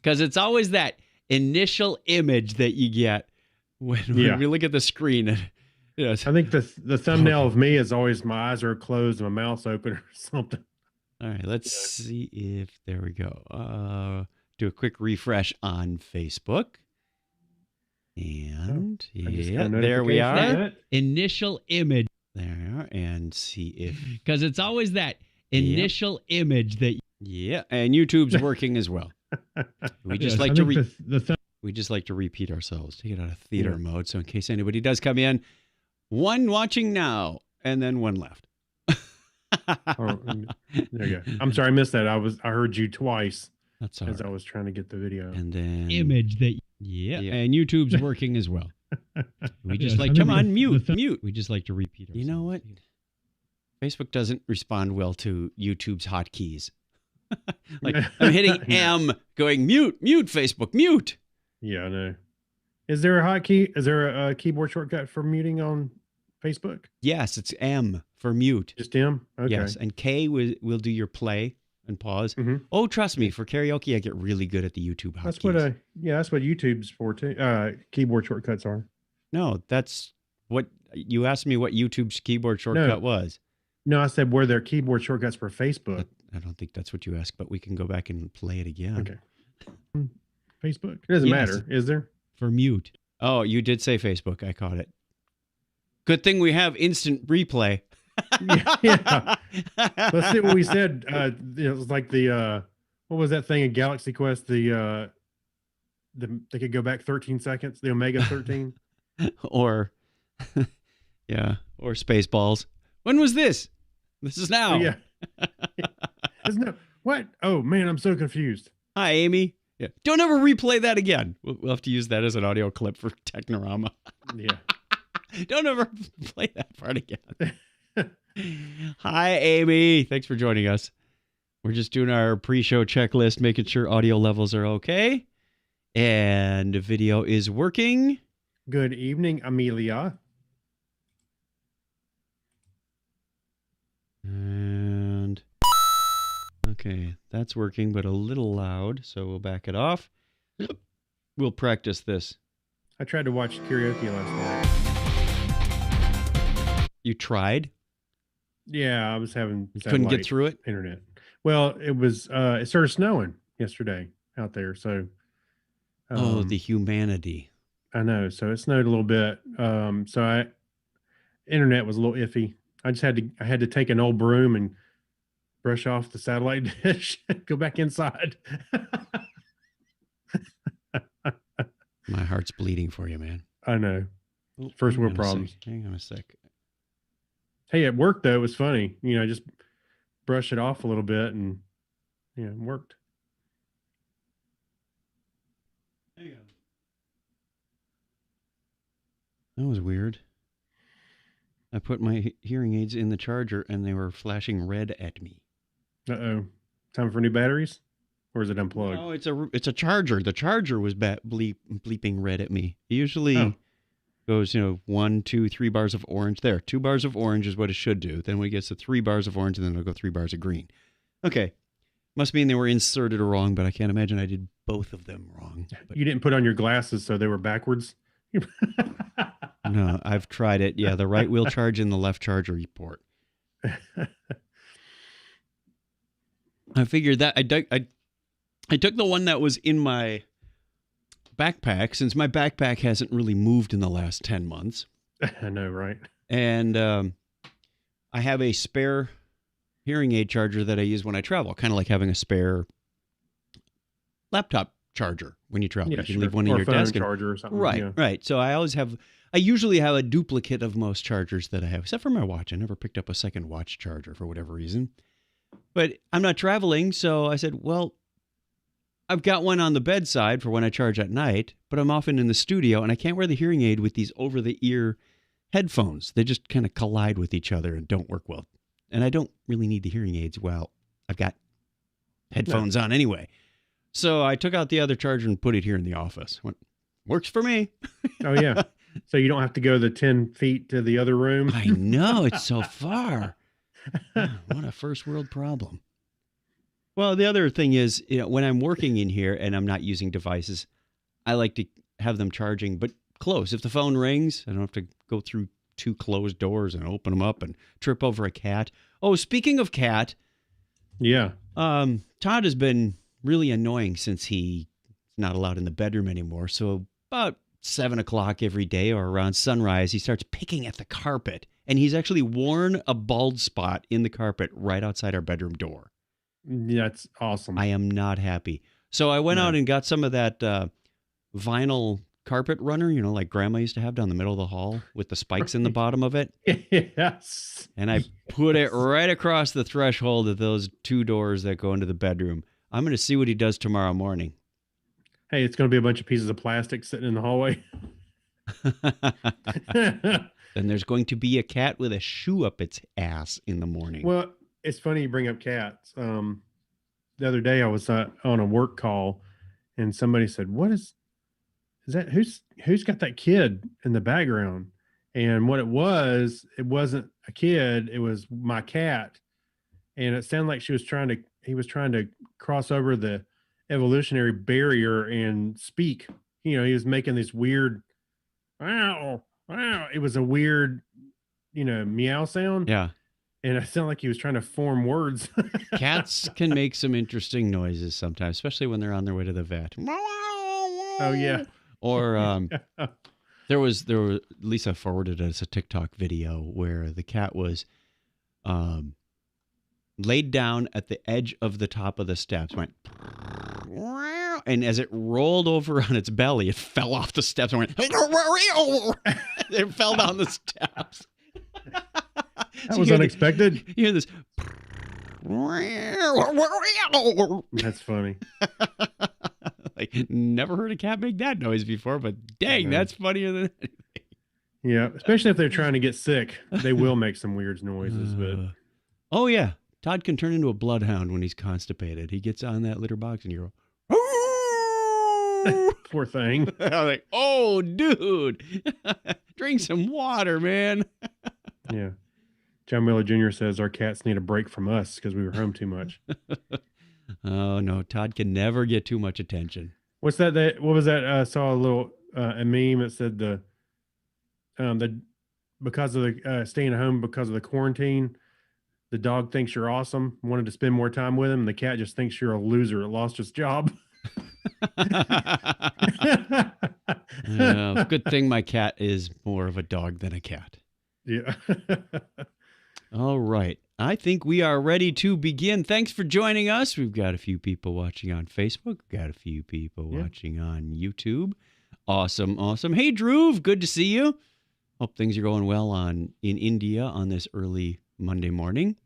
Because it's always that initial image that you get when we look at the screen. And, I think the thumbnail of me is always my eyes are closed and my mouth's open or something. All right, let's see if there we go. Do a quick refresh on Facebook. And there we are. Initial image. There we are. And see if, because it's always that initial image that, and YouTube's working as well. We just like to we just like to repeat ourselves, take it out of theater mode. So in case anybody does come in, one watching now and then one left. There you go. I'm sorry, I missed that. I heard you twice. That's all as I was trying to get the video. And then image that and YouTube's working as well. We just like come on mute. We just like to repeat ourselves. You know what? Facebook doesn't respond well to YouTube's hotkeys. Like I'm hitting M, going mute, Facebook, mute. Yeah, I know. Is there a hotkey? Is there a keyboard shortcut for muting on Facebook? Yes, it's M for mute. Just M? Okay. Yes, and K will do your play and pause. Mm-hmm. Oh, trust me, for karaoke, I get really good at the YouTube hotkeys. That's what YouTube's for too. Keyboard shortcuts are. No, that's what you asked me what YouTube's keyboard shortcut was. No, I said were there keyboard shortcuts for Facebook? I don't think that's what you asked, but we can go back and play it again. Okay. Facebook? It doesn't matter, is there? For mute. Oh, you did say Facebook. I caught it. Good thing we have instant replay. Yeah. Let's see what we said. It was like the what was that thing in Galaxy Quest? They could go back 13 seconds. The Omega 13, or or Spaceballs. When was this? This is now. Oh, yeah. Isn't it? What? Oh man, I'm so confused. Hi, Amy. Yeah. Don't ever replay that again. We'll have to use that as an audio clip for Technorama. Yeah. Don't ever play that part again. Hi, Amy. Thanks for joining us. We're just doing our pre-show checklist, making sure audio levels are okay. And the video is working. Good evening, Amelia. And okay, that's working, but a little loud, so we'll back it off. We'll practice this. I tried to watch karaoke last night. You tried? Yeah, I was having couldn't get through it? Internet. Well, it started snowing yesterday out there, so the humanity. I know. So it snowed a little bit. Internet was a little iffy. I had to take an old broom and brush off the satellite dish, go back inside. My heart's bleeding for you, man. I know. First world problems. Hang on a sec. Hey, at work though, it was funny. Just brush it off a little bit and it worked. Hang on. That was weird. I put my hearing aids in the charger and they were flashing red at me. Uh-oh. Time for new batteries? Or is it unplugged? No, it's a charger. The charger was bleeping red at me. It usually goes, 1, 2, 3 bars of orange. There, 2 bars of orange is what it should do. Then when it gets to 3 bars of orange, and then it'll go 3 bars of green. Okay. Must mean they were inserted wrong, but I can't imagine I did both of them wrong. But you didn't put on your glasses, so they were backwards? No, I've tried it. Yeah, the right wheel charge and the left charger port. I figured that I took the one that was in my backpack, since my backpack hasn't really moved in the last 10 months. I know, right? And I have a spare hearing aid charger that I use when I travel, kind of like having a spare laptop charger when you travel. Yeah, you can leave one in your desk. Charger or something. Right, yeah. right. So I usually have a duplicate of most chargers that I have, except for my watch. I never picked up a second watch charger for whatever reason. But I'm not traveling, so I said, well, I've got one on the bedside for when I charge at night, but I'm often in the studio, and I can't wear the hearing aid with these over-the-ear headphones. They just kind of collide with each other and don't work well. And I don't really need the hearing aids while I've got headphones on anyway. So I took out the other charger and put it here in the office. Works for me. Oh, yeah. So you don't have to go the 10 feet to the other room. I know. It's so far. Oh, what a first world problem. Well, the other thing is, when I'm working in here and I'm not using devices, I like to have them charging, but close. If the phone rings, I don't have to go through 2 closed doors and open them up and trip over a cat. Oh, speaking of cat, Yeah. Todd has been really annoying since he's not allowed in the bedroom anymore. So about 7 o'clock every day or around sunrise, he starts picking at the carpet. And he's actually worn a bald spot in the carpet right outside our bedroom door. Yeah, that's awesome. I am not happy. So I went No. out and got some of that vinyl carpet runner, like Grandma used to have down the middle of the hall with the spikes in the bottom of it. Yes. And I put it right across the threshold of those 2 doors that go into the bedroom. I'm going to see what he does tomorrow morning. Hey, it's going to be a bunch of pieces of plastic sitting in the hallway. Then there's going to be a cat with a shoe up its ass in the morning. Well, it's funny you bring up cats. The other day I was on a work call and somebody said, "What is that? Who's got that kid in the background?" And what it wasn't a kid, it was my cat. And it sounded like he was trying to cross over the evolutionary barrier and speak. He was making this weird, wow. It was a weird, meow sound. Yeah. And it sounded like he was trying to form words. Cats can make some interesting noises sometimes, especially when they're on their way to the vet. Oh, yeah. Or there was Lisa forwarded us a TikTok video where the cat was laid down at the edge of the top of the steps, went, and as it rolled over on its belly, it fell off the steps and went, it fell down the steps. That was unexpected. You hear this. That's funny. Like, never heard a cat make that noise before, but dang, that's funnier than anything. Yeah, especially if they're trying to get sick. They will make some weird noises. But oh, yeah. Todd can turn into a bloodhound when he's constipated. He gets on that litter box and you go, poor thing. I'm like, oh, dude, drink some water, man. Yeah. John Miller Jr. says our cats need a break from us because we were home too much. Oh, no. Todd can never get too much attention. What's that? What was that? I saw a little a meme that said the because of the staying at home because of the quarantine, the dog thinks you're awesome, wanted to spend more time with him, and the cat just thinks you're a loser that lost his job. Good thing my cat is more of a dog than a cat. Yeah. All right. I think we are ready to begin. Thanks for joining us. We've got a few people watching on Facebook. We've got a few people watching on YouTube. Awesome, awesome. Hey, Drew, good to see you. Hope things are going well in India on this early Monday morning.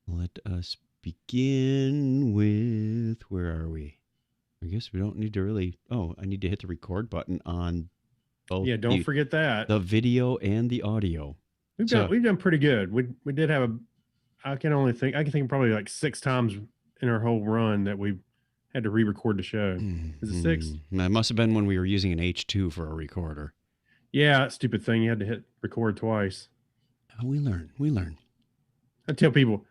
Let us begin with, where are we? I guess we don't need to really, I need to hit the record button on both. Yeah, don't forget that. The video and the audio. We've done pretty good. We did have I can think probably like 6 times in our whole run that we had to re-record the show. Is it 6? That must have been when we were using an H2 for a recorder. Yeah, that stupid thing. You had to hit record twice. Oh, we learn. I tell people,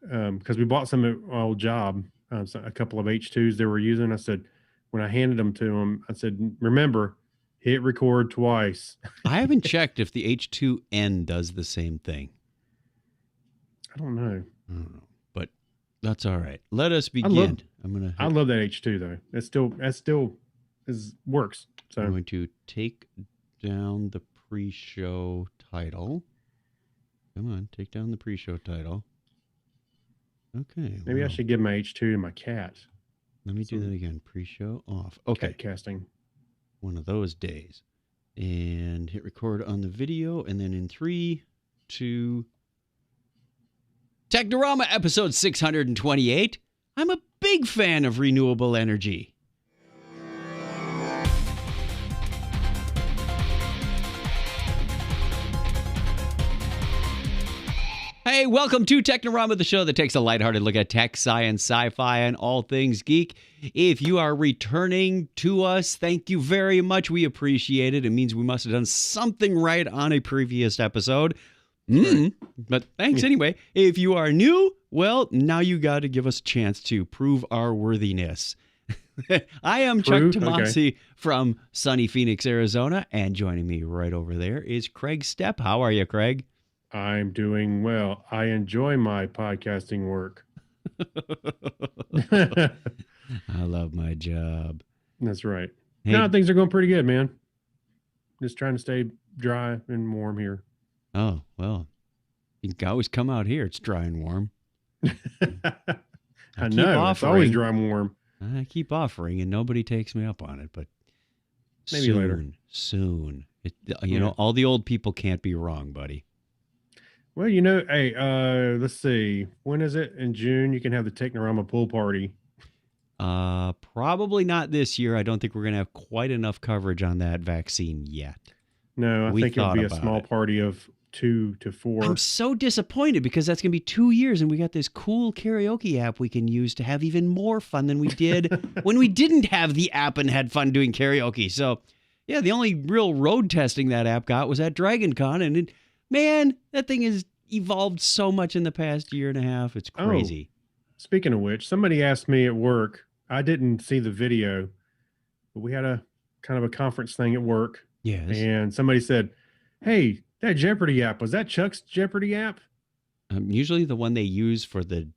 because we bought some at my old job, a couple of H2s they were using. I said, when I handed them to them, I said, remember, hit record twice. I haven't checked if the H2N does the same thing. I don't know, but that's all right. Let us begin. I love that H2 though. That still works. So I'm going to take down the pre-show title. Come on, take down the pre-show title. Okay. Maybe I should give my H2 to my cat. Let me do that again. Pre-show off. Okay. Cat casting. One of those days. And hit record on the video. And then in 3, 2... Technorama episode 628. I'm a big fan of renewable energy. Hey, welcome to Technorama, the show that takes a lighthearted look at tech, science, sci-fi, and all things geek. If you are returning to us, thank you very much. We appreciate it. It means we must have done something right on a previous episode. But thanks anyway. If you are new, Well, now you got to give us a chance to prove our worthiness. I am Chuck Tomasi from sunny Phoenix, Arizona, and joining me right over there is Craig Stepp. How are you, Craig? I'm doing well. I enjoy my podcasting work. I love my job. That's right. Hey, No, things are going pretty good, man. Just trying to stay dry and warm here. Oh, well, you can always come out here. It's dry and warm. I know. It's always dry and warm. I keep offering, and nobody takes me up on it, but maybe later. Soon. You know, all the old people can't be wrong, buddy. Well, you know, hey, let's see. When is it? In June, you can have the Technorama pool party. Probably not this year. I don't think we're going to have quite enough coverage on that vaccine yet. No, I think it'll be a small party of 2 to 4. I'm so disappointed because that's going to be 2 years and we got this cool karaoke app we can use to have even more fun than we did when we didn't have the app and had fun doing karaoke. So, yeah, the only real road testing that app got was at Dragon Con. And, man, that thing has evolved so much in the past year and a half. It's crazy. Speaking of which, somebody asked me at work. I didn't see the video, but we had a kind of a conference thing at work. Yes. And somebody said, hey, that Jeopardy app, was that Chuck's Jeopardy app? Usually the one they use for the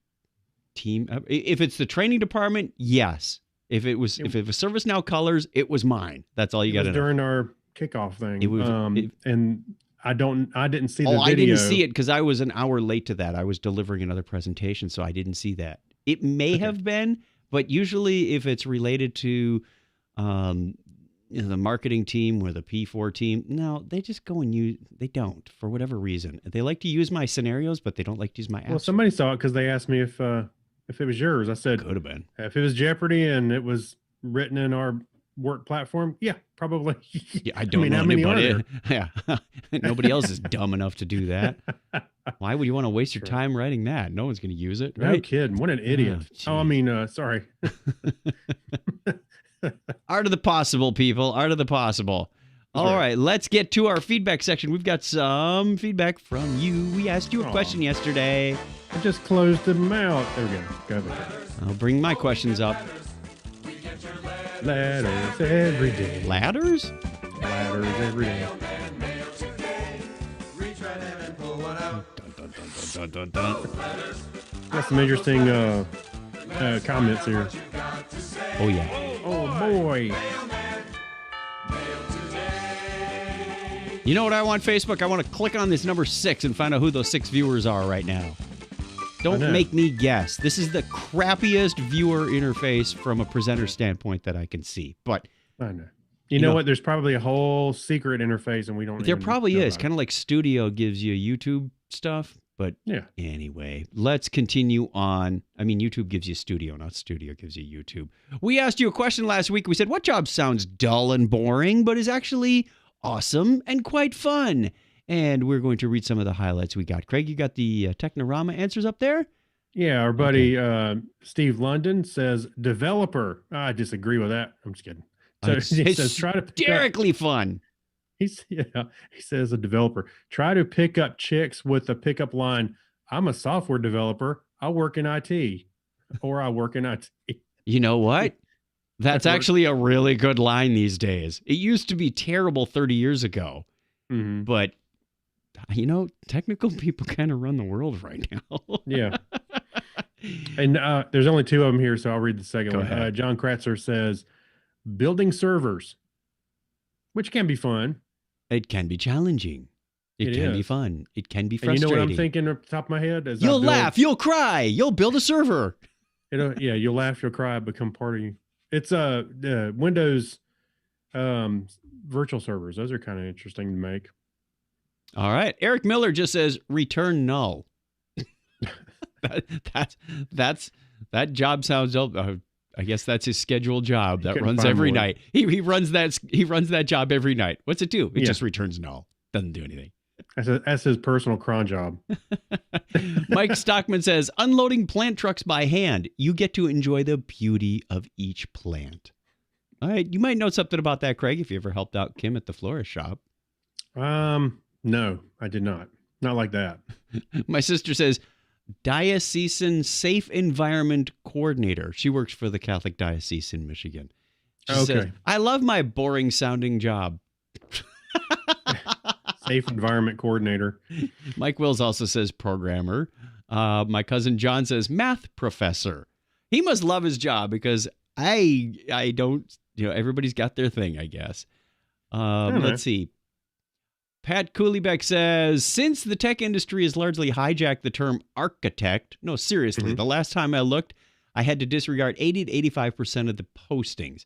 team. If it's the training department, yes. If it was ServiceNow Colors, it was mine. That's all you got to know. During our kickoff thing. It was, and I didn't see the video. I didn't see it because I was an hour late to that. I was delivering another presentation, so I didn't see that. It may have been, but usually if it's related to the marketing team or the P4 team, no, they just go and use. They don't, for whatever reason. They like to use my scenarios, but they don't like to use my apps. Well, somebody saw it because they asked me if it was yours. I said could have been. If it was Jeopardy and it was written in our work platform, yeah, probably. Yeah, I don't know anybody. Yeah, nobody else is dumb enough to do that. Why would you want to waste your time writing that? No one's going to use it. Right? No kidding. What an idiot. Sorry. Art of the possible, people. Art of the possible. All right, let's get to our feedback section. We've got some feedback from you. We asked you a question yesterday. I just closed them out. There we go. Go ahead. I'll bring my questions up. Ladders every day. Ladders? Ladders every day. Dun, dun, dun. Got some interesting comments here. Oh, yeah. Oh, boy. You know what I want, Facebook? I want to click on this number 6 and find out who those 6 viewers are right now. Don't make me guess. This is the crappiest viewer interface from a presenter standpoint that I can see. But I know. You know what? There's probably a whole secret interface, and we don't. There probably is. Kind of like Studio gives you YouTube stuff. But anyway, let's continue on. I mean, YouTube gives you Studio, not Studio gives you YouTube. We asked you a question last week. We said, what job sounds dull and boring, but is actually awesome and quite fun? And we're going to read some of the highlights we got. Craig, you got the Technorama answers up there? Yeah, our buddy Steve London says developer. I disagree with that. I'm just kidding. So he says try to hysterically fun. He says a developer. Try to pick up chicks with a pickup line. I'm a software developer. I work in IT, or I work in IT. You know what? That's actually a really good line these days. It used to be terrible 30 years ago, but technical people kind of run the world right now. Yeah. And there's only 2 of them here, so I'll read the second one. Ahead. John Kratzer says, building servers, which can be fun. It can be challenging. It can be fun. It can be frustrating. And you know what I'm thinking off the top of my head? You'll laugh. You'll cry. You'll build a server. You'll laugh. You'll cry. Become part of you. It's Windows virtual servers. Those are kind of interesting to make. All right. Eric Miller just says return null. That job sounds. I guess that's his scheduled job that runs every night. He runs that job every night. What's it do? It just returns null. Doesn't do anything. That's his personal cron job. Mike Stockman says, unloading plant trucks by hand. You get to enjoy the beauty of each plant. All right. You might know something about that, Craig, if you ever helped out Kim at the florist shop. No, I did not. Not like that. My sister says, Diocesan Safe Environment Coordinator. She works for the Catholic Diocese in Michigan. She says, I love my boring sounding job. Safe Environment Coordinator. Mike Wills also says programmer. My cousin John says math professor. He must love his job because I don't, everybody's got their thing, I guess. Let's see. Pat Cooleybeck says, since the tech industry has largely hijacked the term architect, no, seriously, the last time I looked, I had to disregard 80 to 85% of the postings.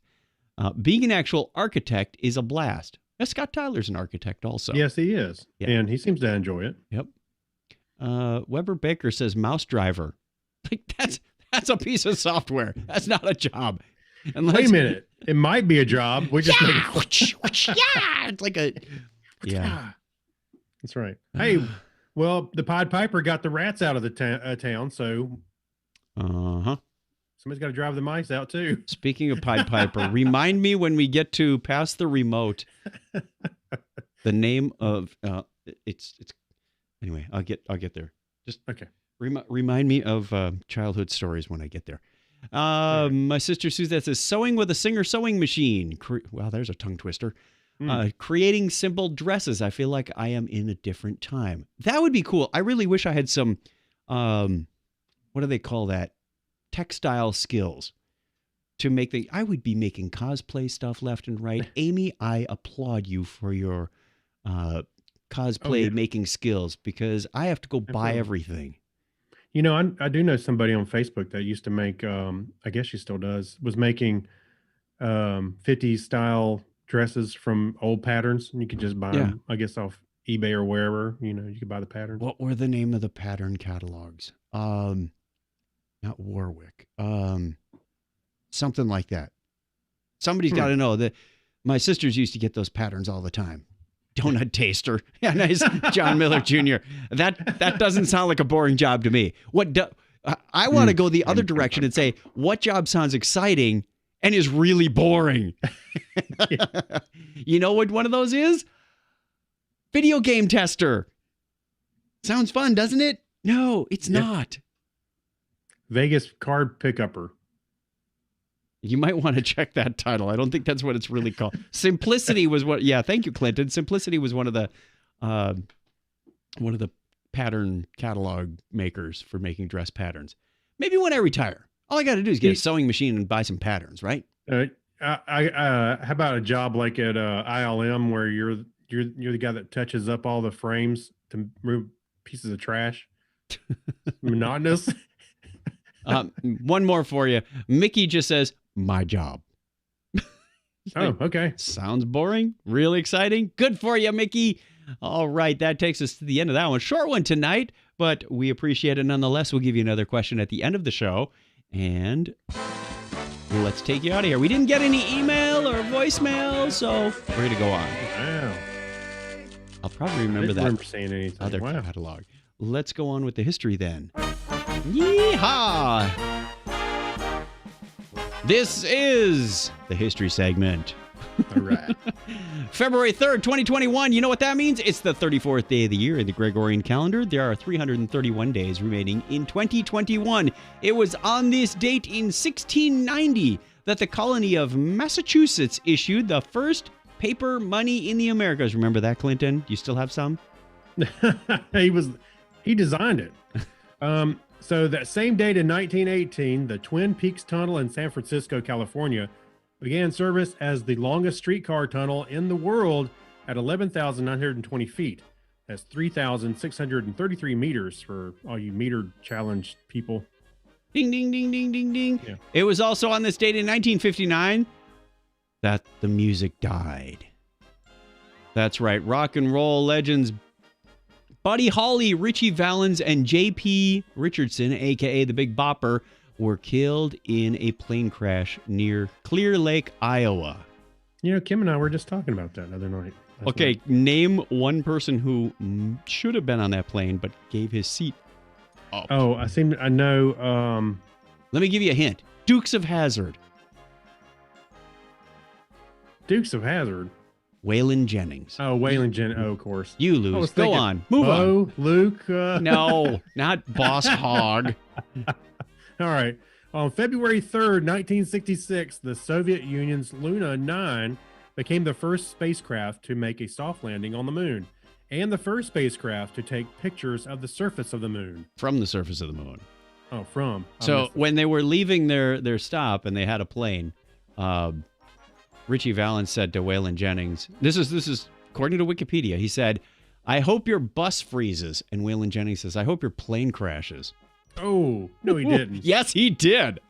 Being an actual architect is a blast. Scott Tyler's an architect also. Yes, he is. Yeah. And he seems to enjoy it. Yep. Weber Baker says mouse driver. Like that's a piece of software. That's not a job. Wait a minute. It might be a job. We just make it. Yeah. It's like a... Yeah. That's right. Hey, well, the Pied Piper got the rats out of the town, so... Somebody's got to drive the mice out, too. Speaking of Pied Piper, remind me when we get to pass the remote, the name of... It's anyway, I'll get there. Just okay. Remind me of childhood stories when I get there. My sister Suzette says, sewing with a Singer sewing machine. Wow, there's a tongue twister. Creating simple dresses. I feel like I am in a different time. That would be cool. I really wish I had some, what do they call that? Textile skills to make I would be making cosplay stuff left and right. Amy, I applaud you for your cosplay making skills because I have to go buy everything. I do know somebody on Facebook that used to make, I guess she still does, was making 50s style dresses from old patterns, and you could just buy them, I guess, off eBay or wherever. You could buy the patterns. What were the name of the pattern catalogs? Not Warwick. Something like that. Somebody's got to know that. My sisters used to get those patterns all the time. Donut taster. Yeah, nice. John Miller Jr. That doesn't sound like a boring job to me. I want to go the other direction and say, what job sounds exciting and is really boring? You know what one of those is? Video game tester. Sounds fun, doesn't it? No, it's not. Vegas card pickupper. You might want to check that title. I don't think that's what it's really called. Simplicity was what. Yeah, thank you, Clinton. Simplicity was one of the pattern catalog makers for making dress patterns. Maybe when I retire, all I got to do is get a sewing machine and buy some patterns, right? How about a job like at ILM where you're the guy that touches up all the frames to remove pieces of trash? Monotonous. One more for you. Mickey just says, my job. Oh, okay. Sounds boring. Really exciting. Good for you, Mickey. All right. That takes us to the end of that one. Short one tonight, but we appreciate it nonetheless. We'll give you another question at the end of the show. And let's take you out of here. We didn't get any email or voicemail, so we're going to go on. Wow. I'll probably remember that remember saying anything. Other catalog. Let's go on with the history then. Yeehaw! This is the history segment. All right. February 3rd, 2021. You know what that means? It's the 34th day of the year in the Gregorian calendar. There are 331 days remaining in 2021. It was on this date in 1690 that the colony of Massachusetts issued the first paper money in the Americas. Remember that, Clinton? Do you still have some? He designed it. So that same date in 1918, the Twin Peaks Tunnel in San Francisco, California, began service as the longest streetcar tunnel in the world at 11,920 feet. That's 3,633 meters for all you meter challenged people. Ding, ding, ding, ding, ding, ding. Yeah. It was also on this date in 1959 that the music died. That's right. Rock and roll legends Buddy Holly, Richie Valens, and J.P. Richardson, a.k.a. the Big Bopper, were killed in a plane crash near Clear Lake, Iowa. Kim and I were just talking about that the other night. Okay, name one person who should have been on that plane but gave his seat up. Oh, I know. Let me give you a hint. Dukes of Hazzard. Dukes of Hazzard? Waylon Jennings. Oh, Waylon Jennings. Oh, of course. You I lose. was Go thinking, on. Move on. Oh, Luke. No, not Boss Hog. All right. On February 3rd, 1966, the Soviet Union's Luna 9 became the first spacecraft to make a soft landing on the moon and the first spacecraft to take pictures of the surface of the moon. From the surface of the moon. Oh, from. So when they were leaving their stop and they had a plane, Richie Valens said to Waylon Jennings, this is according to Wikipedia, he said, "I hope your bus freezes." And Waylon Jennings says, "I hope your plane crashes." Oh, no, he didn't. Yes, he did.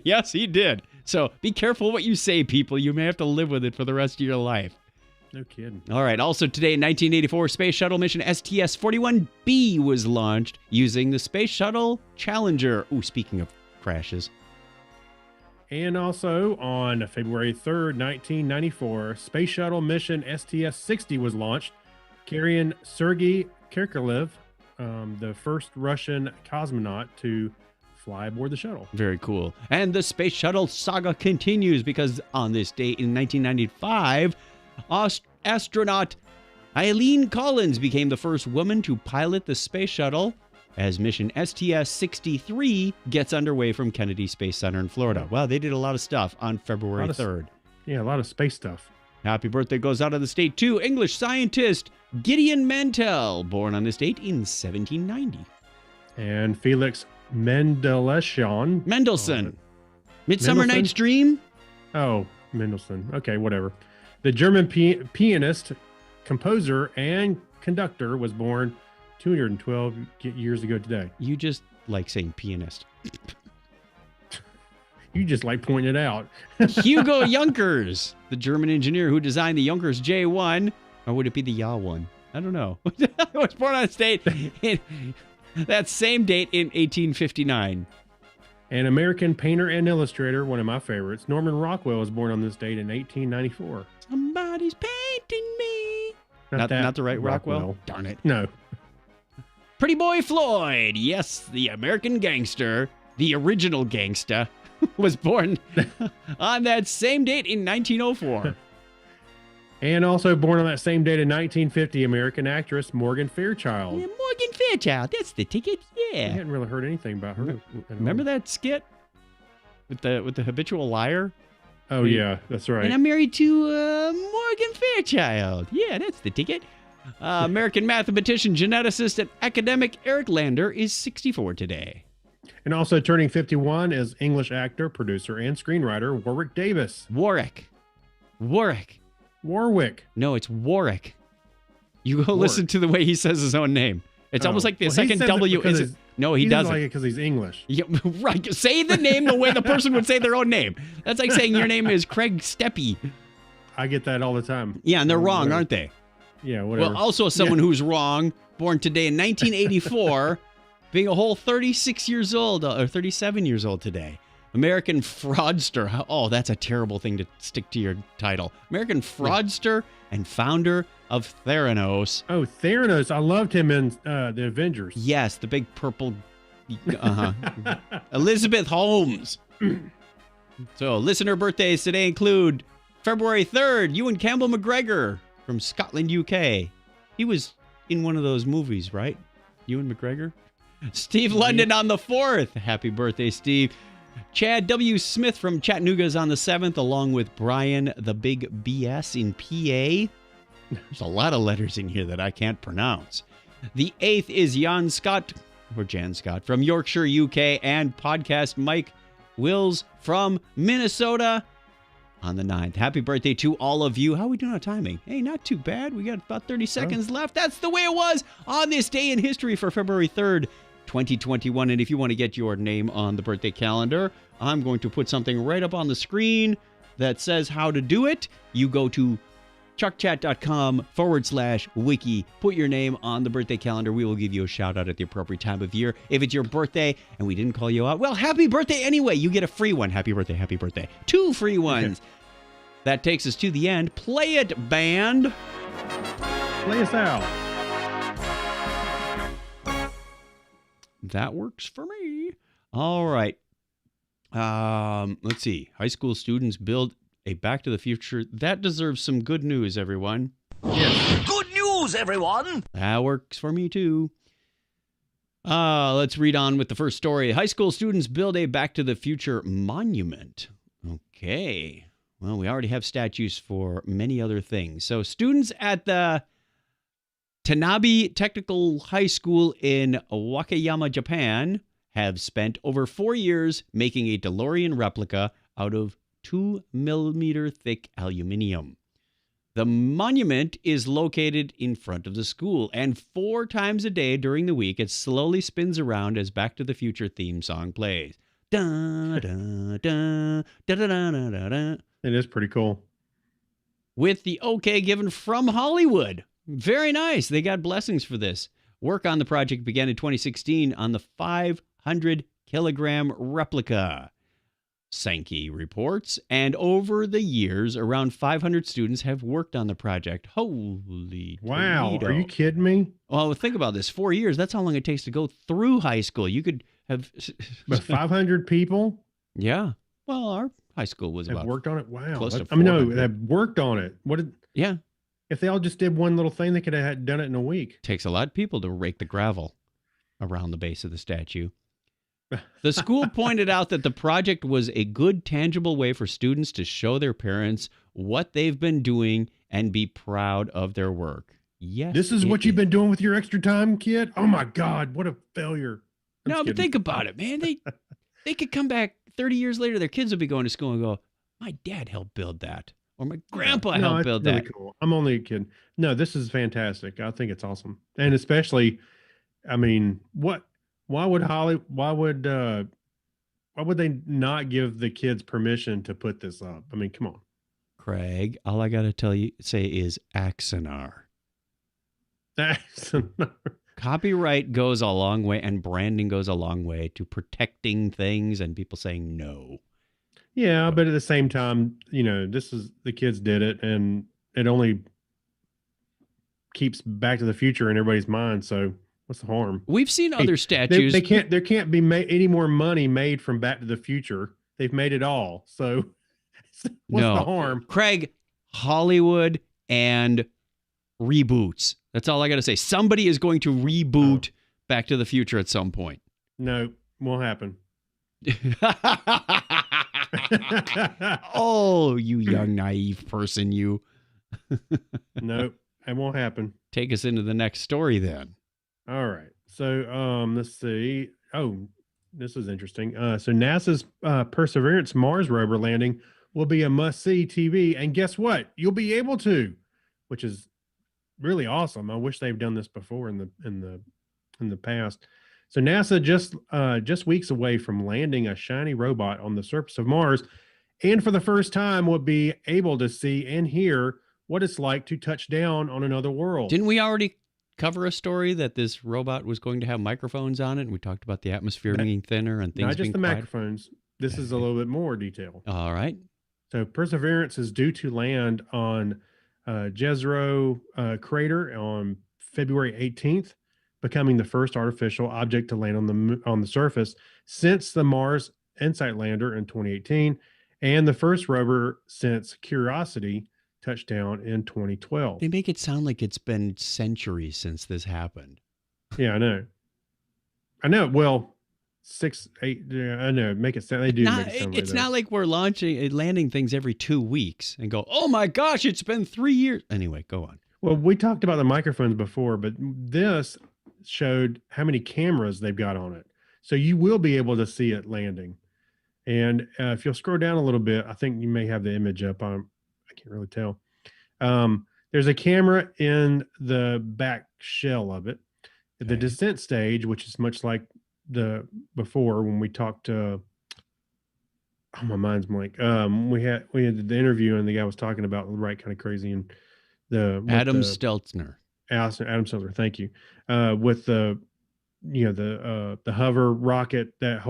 Yes, he did. So be careful what you say, people. You may have to live with it for the rest of your life. No kidding. All right. Also today in 1984, Space Shuttle mission STS-41B was launched using the Space Shuttle Challenger. Ooh, speaking of crashes. And also on February 3rd, 1994, Space Shuttle mission STS-60 was launched, carrying Sergei Krikalev, the first Russian cosmonaut to fly aboard the shuttle. Very cool. And the Space Shuttle saga continues because on this date in 1995, astronaut Eileen Collins became the first woman to pilot the Space Shuttle as mission STS-63 gets underway from Kennedy Space Center in Florida. Wow, they did a lot of stuff on February 3rd. Yeah, a lot of space stuff. Happy birthday goes out of the state to English scientist Gideon Mantell, born on this date in 1790. And Felix Mendelssohn. Midsummer Night's Dream. Oh, Mendelssohn. Okay, whatever. The German pianist, composer, and conductor was born 212 years ago today. You just like saying pianist. You just like pointing it out. Hugo Junkers, the German engineer who designed the Junkers J1, or would it be the Ya 1? I don't know. Was born on this date in that same date in 1859. An American painter and illustrator, one of my favorites, Norman Rockwell, was born on this date in 1894. Somebody's painting me. Not the right Rockwell? Darn it. No. Pretty Boy Floyd, yes, the American gangster, the original gangsta, was born on that same date in 1904. And also born on that same date in 1950, American actress Morgan Fairchild. Yeah, Morgan Fairchild, that's the ticket, I yeah. hadn't really heard anything about her. Remember that skit with the habitual liar? Oh, yeah, that's right. And I'm married to Morgan Fairchild. Yeah, that's the ticket. American mathematician, geneticist, and academic Eric Lander is 64 today. And also turning 51 is English actor, producer, and screenwriter Warwick Davis. Warwick. No, it's Warwick. You go listen to the way he says his own name. It's almost like the second W is. No, he doesn't. Like it because he's English. Yeah, right. Say the name the way the person would say their own name. That's like saying your name is Craig Steppe. I get that all the time. Yeah, and they're wrong, aren't they? Yeah, whatever. Well, also someone who's wrong, born today in 1984, being a whole 36 years old, or 37 years old today. American fraudster. Oh, that's a terrible thing to stick to your title. American fraudster and founder of Theranos. Oh, Theranos. I loved him in the Avengers. Yes, the big purple. Elizabeth Holmes. So, listener birthdays today include February 3rd, Ewan Campbell McGregor from Scotland, UK. He was in one of those movies, right? Ewan McGregor? Steve London on the 4th. Happy birthday, Steve. Chad W. Smith from Chattanooga is on the 7th, along with Brian the Big BS in PA. There's a lot of letters in here that I can't pronounce. The 8th is Jan Scott from Yorkshire, UK, and podcast Mike Wills from Minnesota on the 9th. Happy birthday to all of you. How are we doing on timing? Hey, not too bad. We got about 30 seconds left. That's the way it was on this day in history for February 3rd, 2021. And if you want to get your name on the birthday calendar, I'm going to put something right up on the screen that says how to do it. You go to chuckchat.com/wiki. Put your name on the birthday calendar. We will give you a shout out at the appropriate time of year. If it's your birthday and we didn't call you out, well, happy birthday anyway. You get a free one. Happy birthday, happy birthday. 2 free ones. That takes us to the end. Play it, band. Play us out. That works for me. All right. Let's see. High school students build a Back to the Future. That deserves some good news, everyone. Yes. Good news, everyone! That works for me, too. Let's read on with the first story. High school students build a Back to the Future monument. Okay. Well, we already have statues for many other things. So students at the Tanabe Technical High School in Wakayama, Japan, have spent over 4 years making a DeLorean replica out of 2 millimeter thick aluminum. The monument is located in front of the school, and 4 times a day during the week, it slowly spins around as Back to the Future theme song plays. Da, da, da, da, da, da, da, da. It is pretty cool. With the okay given from Hollywood. Very nice. They got blessings for this. Work on the project began in 2016 on the 500-kilogram replica, Sankey reports, and over the years, around 500 students have worked on the project. Holy Wow. Toledo. Are you kidding me? Well, think about this. 4 years, that's how long it takes to go through high school. You could have... But 500 people Yeah. Well, our high school was have about... worked on it? Wow. close to I mean, no, 400. have worked on it. What did... Yeah. If they all just did one little thing, they could have done it in a week. Takes a lot of people to rake the gravel around the base of the statue. The school pointed out that the project was a good, tangible way for students to show their parents what they've been doing and be proud of their work. Yes. This is what you've been doing with your extra time, kid? Oh my God, what a failure. I'm No, just but kidding. think about it, man. They could come back 30 years later. Their kids will be going to school and go, my dad helped build that. Or my grandpa helped it's build really that. Cool. I'm only kidding. No, this is fantastic. I think it's awesome. And especially, I mean, why would they not give the kids permission to put this up? I mean, come on. Craig, all I got to say is Axonar. Copyright goes a long way, and branding goes a long way to protecting things and people saying no. Yeah, but at the same time, this is the kids did it, and it only keeps Back to the Future in everybody's mind. So what's the harm? We've seen other statues. There can't be any more money made from Back to the Future. They've made it all. So what's the harm? Craig, Hollywood and reboots. That's all I got to say. Somebody is going to reboot Back to the Future at some point. No, won't happen. Oh, you young, naive person, you. Nope, it won't happen. Take us into the next story then. All right. So let's see. Oh, this is interesting. So NASA's Perseverance Mars rover landing will be a must-see TV. And guess what? You'll be able to, which is really awesome. I wish they've done this before in the past. So NASA just weeks away from landing a shiny robot on the surface of Mars, and for the first time will be able to see and hear what it's like to touch down on another world. Didn't we already cover a story that this robot was going to have microphones on it? And we talked about the atmosphere being thinner and things not just being the quiet. microphones. This is a little bit more detail. All right. So Perseverance is due to land on Jezero crater on February 18th, becoming the first artificial object to land on the surface since the Mars InSight lander in 2018, and the first rover since Curiosity touched down in 2012. They make it sound like it's been centuries since this happened. Yeah, I know. Well, 6, 8. Yeah, I know. Make it sound. They do. It's not like we're landing things every 2 weeks and go, oh my gosh, it's been 3 years. Anyway, go on. Well, we talked about the microphones before, but this showed how many cameras they've got on it. So you will be able to see it landing. And if you'll scroll down a little bit, I think you may have the image up. I can't really tell. There's a camera in the back shell of it. Okay. The descent stage, which is much like the before when we talked to, my mind's blank. We had the interview and the guy was talking about the right kind of crazy and Adam Steltzner. Adam Steltzner, thank you. With the hover rocket that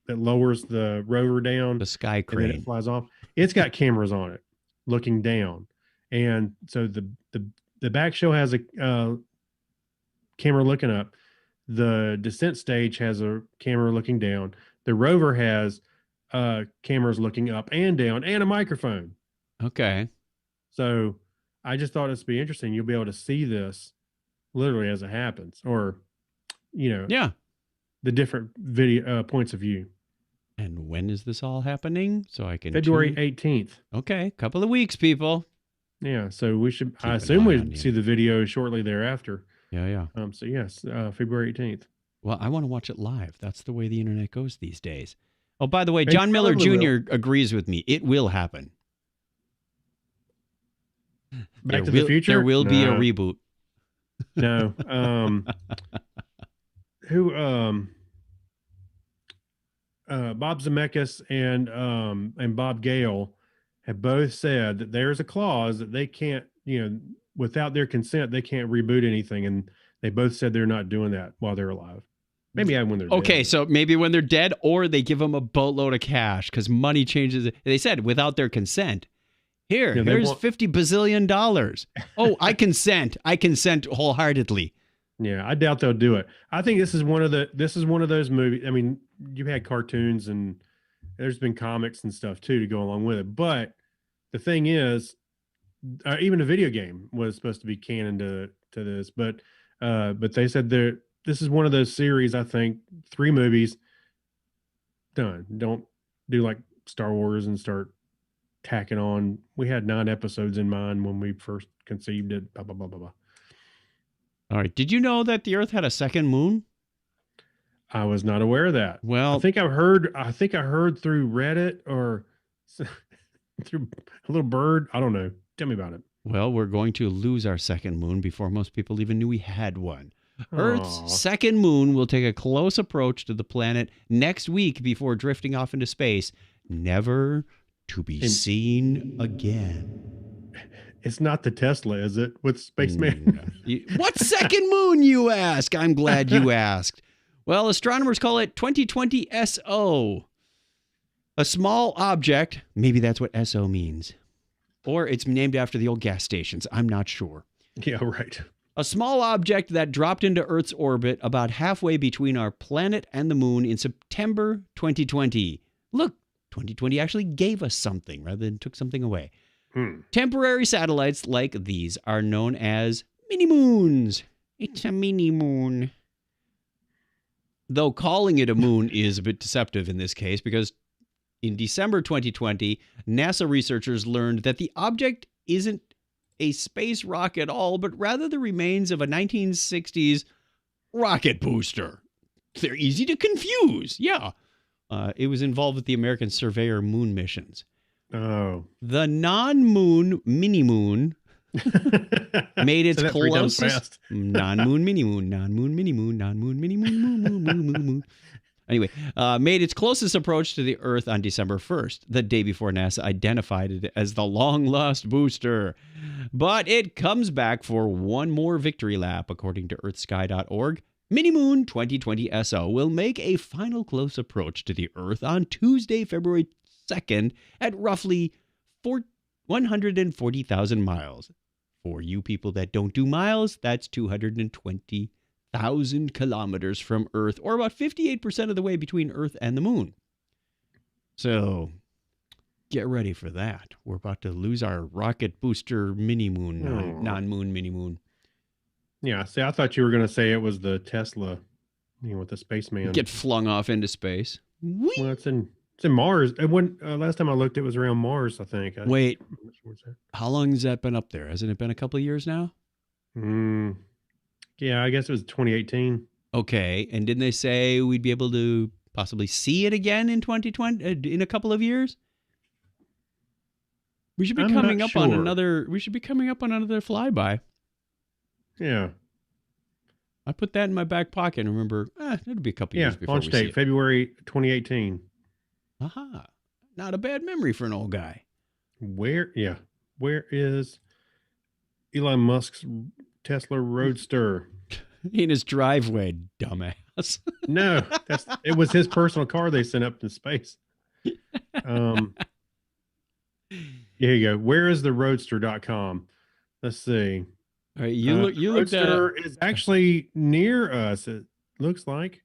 lowers the rover down, the sky crane, and then it flies off. It's got cameras on it looking down, and so the back shell has a camera looking up. The descent stage has a camera looking down. The rover has cameras looking up and down and a microphone. Okay. So I just thought it'd be interesting. You'll be able to see this literally as it happens, or Yeah. the different video points of view. And when is this all happening? So I can February 18th. Okay, couple of weeks, people. Yeah, so we should. Keep I an assume eye on we'd you. see the video shortly thereafter. Yeah. So yes, February 18th. Well, I want to watch it live. That's the way the internet goes these days. Oh, by the way, It John Miller probably Jr. agrees with me. It will happen. Back to the Future. There will be a No. reboot. No. Who? Bob Zemeckis and Bob Gale have both said that there's a clause that they can't, without their consent, they can't reboot anything, and they both said they're not doing that while they're alive. Maybe when they're Okay, dead. so maybe when they're dead, or they give them a boatload of cash because money changes. They said without their consent. Here's $50 bazillion. Oh, I consent. I consent wholeheartedly. Yeah, I doubt they'll do it. I think this is one of those movies. I mean, you've had cartoons and there's been comics and stuff too to go along with it. But the thing is, even a video game was supposed to be canon to this, but they said this is one of those series. I think 3 movies done. Don't do like Star Wars and start tacking on. We had 9 episodes in mind when we first conceived it. Blah blah blah blah blah. All right. Did you know that the Earth had a second moon? I was not aware of that. Well, I think I heard through Reddit or through a little bird. I don't know. Tell me about it. Well, we're going to lose our second moon before most people even knew we had one. Earth's second moon will take a close approach to the planet next week before drifting off into space, never to be seen again. It's not the Tesla, is it? With Spaceman? What second moon, you ask? I'm glad you asked. Well, astronomers call it 2020 SO. A small object, maybe that's what SO means. Or it's named after the old gas stations. I'm not sure. Yeah, right. A small object that dropped into Earth's orbit about halfway between our planet and the moon in September 2020. Look, 2020 actually gave us something rather than took something away. Temporary satellites like these are known as mini-moons. It's a mini-moon. Though calling it a moon is a bit deceptive in this case because in December 2020, NASA researchers learned that the object isn't a space rock at all, but rather the remains of a 1960s rocket booster. They're easy to confuse. Yeah. It was involved with the American Surveyor moon missions. Oh. The non-moon mini-moon made its closest non-moon mini-moon, non-moon mini-moon, non-moon mini-moon, Anyway, made its closest approach to the Earth on December 1st, the day before NASA identified it as the long-lost booster. But it comes back for one more victory lap, according to earthsky.org. Mini-moon 2020 SO will make a final close approach to the Earth on Tuesday, February 2nd at roughly 140,000 miles. For you people that don't do miles, that's 220,000 kilometers from Earth, or about 58% of the way between Earth and the moon. So get ready for that. We're about to lose our rocket booster mini-moon, non-moon mini-moon. Yeah, see, I thought you were going to say it was the Tesla, with the spaceman. Get flung off into space. Well, it's in Mars. It went, last time I looked, it was around Mars, I think. Wait, how long has that been up there? Hasn't it been a couple of years now? Yeah, I guess it was 2018. Okay, and didn't they say we'd be able to possibly see it again in 2020, in a couple of years? We should be coming up on another. We should be coming up on another flyby. Yeah. I put that in my back pocket and remember, it'll be a couple years before launch we date, see it. February 2018. Aha. Not a bad memory for an old guy. Where is Elon Musk's Tesla Roadster? In his driveway, dumbass. No, it was his personal car they sent up to space. Here you go. Where is the roadster.com? Let's see. All right, you look. Roadster is actually near us. It looks like.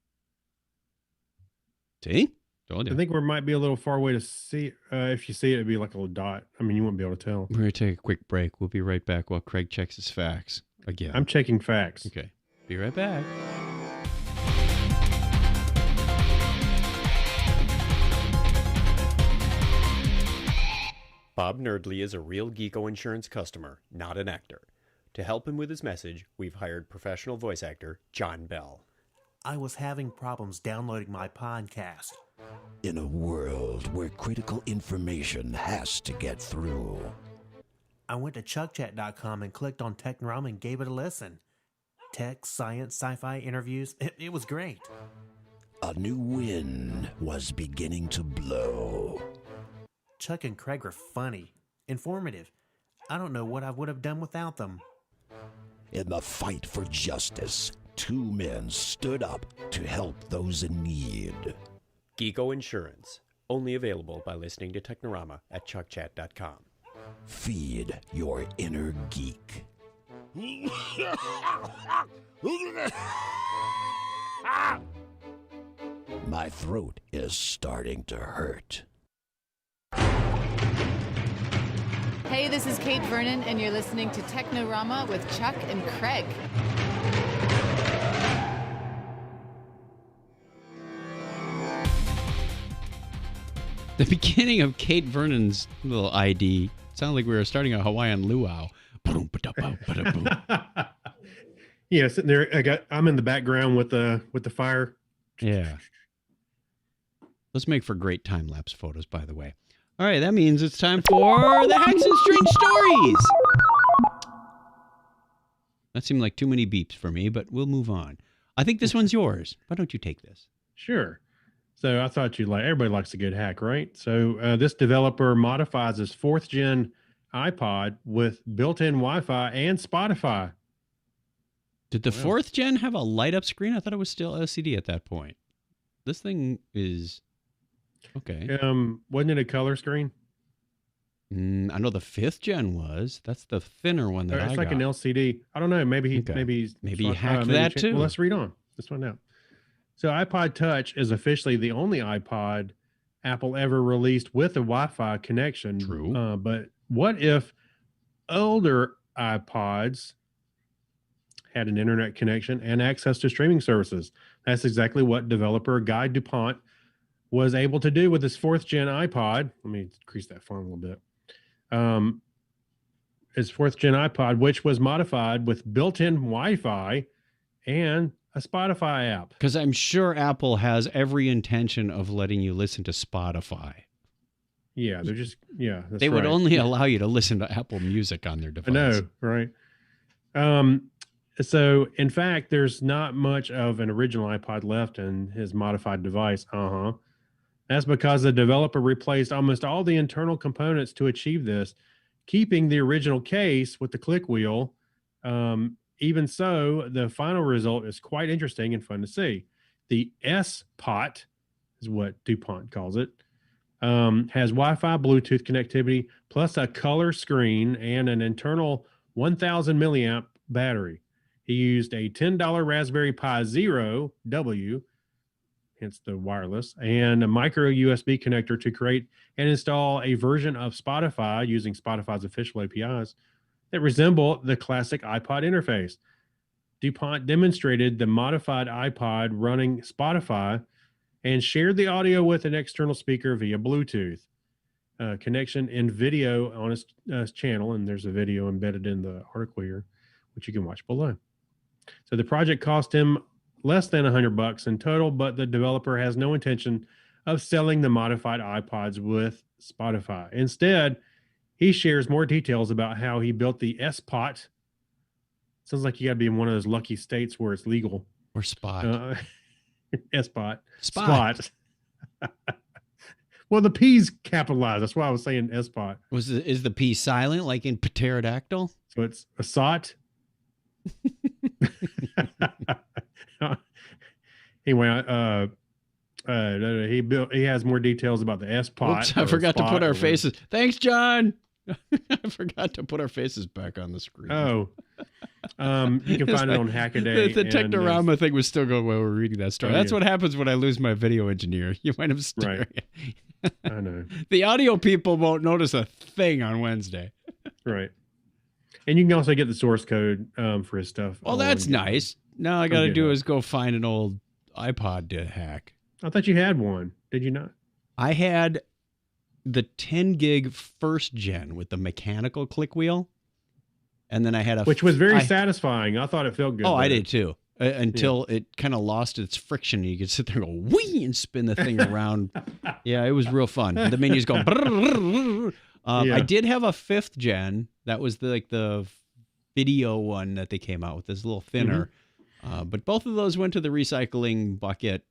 See, Told I you. think we might be a little far away to see. If you see it, it'd be like a little dot. I mean, you won't be able to tell. We're going to take a quick break. We'll be right back while Craig checks his facts again. I'm checking facts. Okay. Be right back. Bob Nerdly is a real Geeko Insurance customer, not an actor. To help him with his message, we've hired professional voice actor John Bell. I was having problems downloading my podcast. In a world where critical information has to get through. I went to chuckchat.com and clicked on Technorama and gave it a listen. Tech, science, sci-fi interviews, it was great. A new wind was beginning to blow. Chuck and Craig were funny, informative. I don't know what I would have done without them. In the fight for justice, two men stood up to help those in need. Geeko Insurance, only available by listening to Technorama at chuckchat.com. Feed your inner geek. My throat is starting to hurt. Hey, this is Kate Vernon, and you're listening to Technorama with Chuck and Craig. The beginning of Kate Vernon's little ID sounded like we were starting a Hawaiian luau. Yeah, sitting there. I'm in the background with the fire. Yeah. Let's make for great time-lapse photos, by the way. All right, that means it's time for the Hacks and Strange Stories. That seemed like too many beeps for me, but we'll move on. I think this one's yours. Why don't you take this? Sure. So I thought you'd like. Everybody likes a good hack, right? So this developer modifies his 4th gen iPod with built-in Wi-Fi and Spotify. Did the 4th gen have a light-up screen? I thought it was still LCD at that point. This thing is okay. Wasn't it a color screen? I know the 5th gen was. That's the thinner one that I got. It's like an LCD. I don't know. Maybe he hacked that too. Well, let's read on. Let's find out. So iPod Touch is officially the only iPod Apple ever released with a Wi-Fi connection. True. But what if older iPods had an internet connection and access to streaming services? That's exactly what developer Guy DuPont was able to do with his 4th gen iPod. Let me increase that font a little bit. His 4th gen iPod, which was modified with built-in Wi-Fi and a Spotify app. Because I'm sure Apple has every intention of letting you listen to Spotify. Yeah, they're just, they would only allow you to listen to Apple Music on their device. I know, right? So, in fact, there's not much of an original iPod left in his modified device. That's because the developer replaced almost all the internal components to achieve this, keeping the original case with the click wheel. Even so, the final result is quite interesting and fun to see. The S-Pot is what DuPont calls it. Has Wi-Fi, Bluetooth connectivity, plus a color screen and an internal 1,000 milliamp battery. He used a $10 Raspberry Pi Zero W, hence the wireless, and a micro USB connector to create and install a version of Spotify using Spotify's official APIs that resemble the classic iPod interface. DuPont demonstrated the modified iPod running Spotify and shared the audio with an external speaker via Bluetooth connection and video on his channel. And there's a video embedded in the article here, which you can watch below. So the project cost him less than $100 in total, but the developer has no intention of selling the modified iPods with Spotify. Instead, he shares more details about how he built the S-Pot. Sounds like you got to be in one of those lucky states where it's legal. Or Spot. S-Pot. Spot. Well, the P's capitalized. That's why I was saying S-Pot. Is the P silent like in pterodactyl? So it's a SOT. Anyway, he has more details about the S-Pot. Oops, I forgot to put our faces. Thanks, John. I forgot to put our faces back on the screen. Oh, you can find it on Hackaday. The Technorama thing was still going while we were reading that story. That's what happens when I lose my video engineer. You wind up staring. Right. I know. The audio people won't notice a thing on Wednesday. Right. And you can also get the source code for his stuff. Oh, that's nice. Now all I got to do is go find an old iPod to hack. I thought you had one. Did you not? I had the 10 gig first gen with the mechanical click wheel. And then I had which was very satisfying. I thought it felt good. Oh, I did too. Until it kind of lost its friction. You could sit there and go, whee, and spin the thing around. Yeah, it was real fun. The menus go, I did have a 5th gen. That was the video one that they came out with. This little thinner. But both of those went to the recycling bucket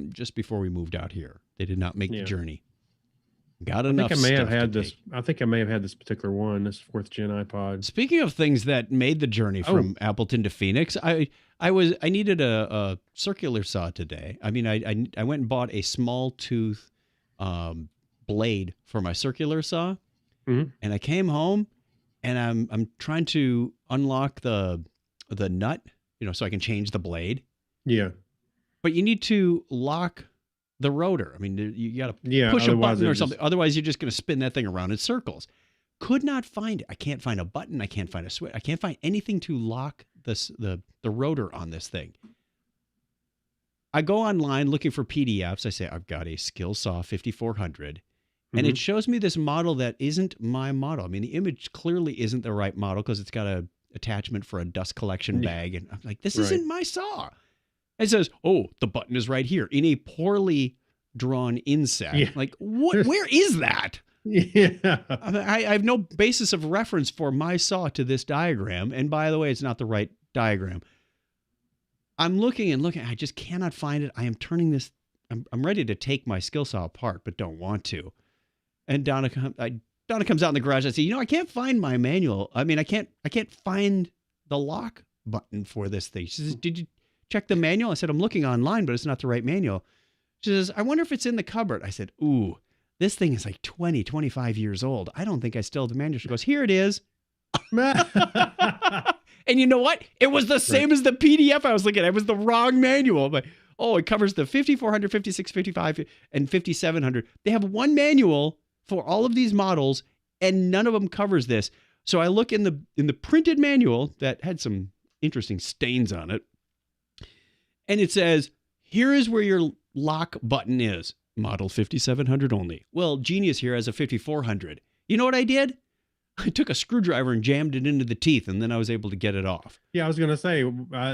just before we moved out here. They did not make the journey. Got enough. I think I may have had this. I think I may have had this particular one, this 4th gen iPod. Speaking of things that made the journey from Appleton to Phoenix, I needed a circular saw today. I mean, I went and bought a small tooth blade for my circular saw, and I came home, and I'm trying to unlock the nut, so I can change the blade. Yeah, but you need to lock the rotor. I mean, you got to push a button or something. Otherwise, you're just going to spin that thing around in circles. Could not find it. I can't find a button. I can't find a switch. I can't find anything to lock the rotor on this thing. I go online looking for PDFs. I say, I've got a Skillsaw 5400. And it shows me this model that isn't my model. I mean, the image clearly isn't the right model because it's got a attachment for a dust collection bag. And I'm like, this isn't my saw. It says, oh, the button is right here in a poorly drawn inset. Yeah. Like, what? Where is that? Yeah. I have no basis of reference for my saw to this diagram. And by the way, it's not the right diagram. I'm looking and looking. I just cannot find it. I am turning this. I'm ready to take my skill saw apart, but don't want to. And Donna comes out in the garage. I say, I can't find my manual. I mean, I can't find the lock button for this thing. She says, did you check the manual? I said, I'm looking online, but it's not the right manual. She says, I wonder if it's in the cupboard. I said, ooh, this thing is like 20, 25 years old. I don't think I still have the manual. She goes, here it is. And you know what? It was the same as the PDF I was looking at. It was the wrong manual. But, it covers the 5400, 5655, and 5700. They have one manual for all of these models, and none of them covers this. So I look in the printed manual that had some interesting stains on it. And it says, here is where your lock button is. Model 5700 only. Well, Genius here has a 5400. You know what I did? I took a screwdriver and jammed it into the teeth, and then I was able to get it off. Yeah, I was going to say,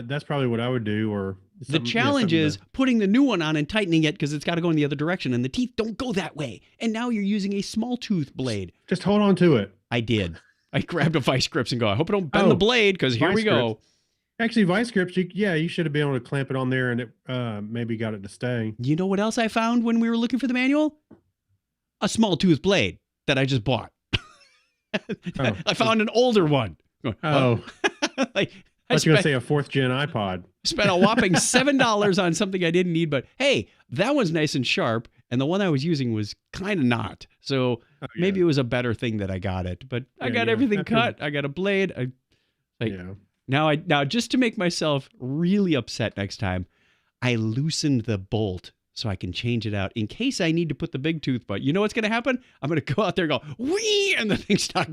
that's probably what I would do. Or the challenge is putting the new one on and tightening it because it's got to go in the other direction, and the teeth don't go that way. And now you're using a small tooth blade. Just hold on to it. I did. I grabbed a vice grips and go, I hope I don't bend the blade because here we go. Grips. Actually, vice grips, you should have been able to clamp it on there and it maybe got it to stay. You know what else I found when we were looking for the manual? A small tooth blade that I just bought. I found an older one. I was going to say a 4th gen iPod. Spent a whopping $7 on something I didn't need, but hey, that one's nice and sharp, and the one I was using was kind of not. So maybe it was a better thing that I got it. But I got everything cut. I got a blade. Now, just to make myself really upset next time, I loosened the bolt so I can change it out in case I need to put the big tooth. But you know what's going to happen? I'm going to go out there and go, whee, and the thing's stuck.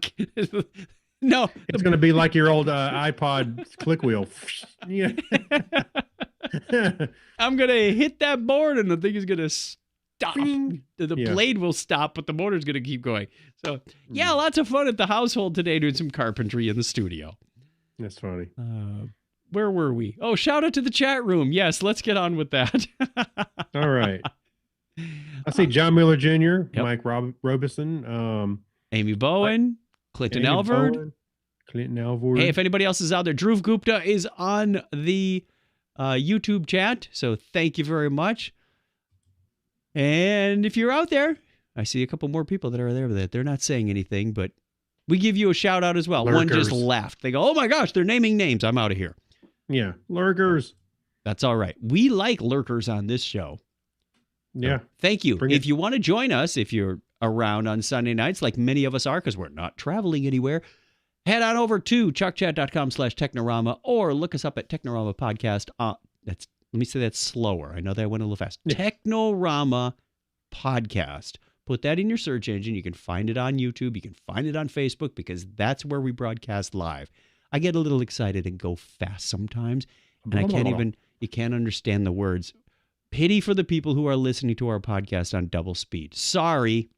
No. It's going to be like your old iPod click wheel. Yeah. I'm going to hit that board and the thing is going to stop. The blade will stop, but the motor's going to keep going. So, lots of fun at the household today doing some carpentry in the studio. That's funny. Where were we? Oh, shout out to the chat room. Yes, let's get on with that. All right. I see John Miller Jr., Mike Robeson, Amy Bowen, Clinton Elvord. Hey, if anybody else is out there, Dhruv Gupta is on the YouTube chat, so thank you very much. And if you're out there, I see a couple more people that are there that they're not saying anything, but we give you a shout out as well. Lurkers. One just left. They go, oh my gosh, they're naming names. I'm out of here. Yeah, lurkers. That's all right. We like lurkers on this show. Yeah. So thank you. If you want to join us, if you're around on Sunday nights, like many of us are, because we're not traveling anywhere, head on over to chuckchat.com/Technorama or look us up at Technorama Podcast. Let me say that slower. I know that I went a little fast. Technorama Podcast. Put that in your search engine. You can find it on YouTube. You can find it on Facebook because that's where we broadcast live. I get a little excited and go fast sometimes, and you can't understand the words. Pity for the people who are listening to our podcast on double speed. Sorry.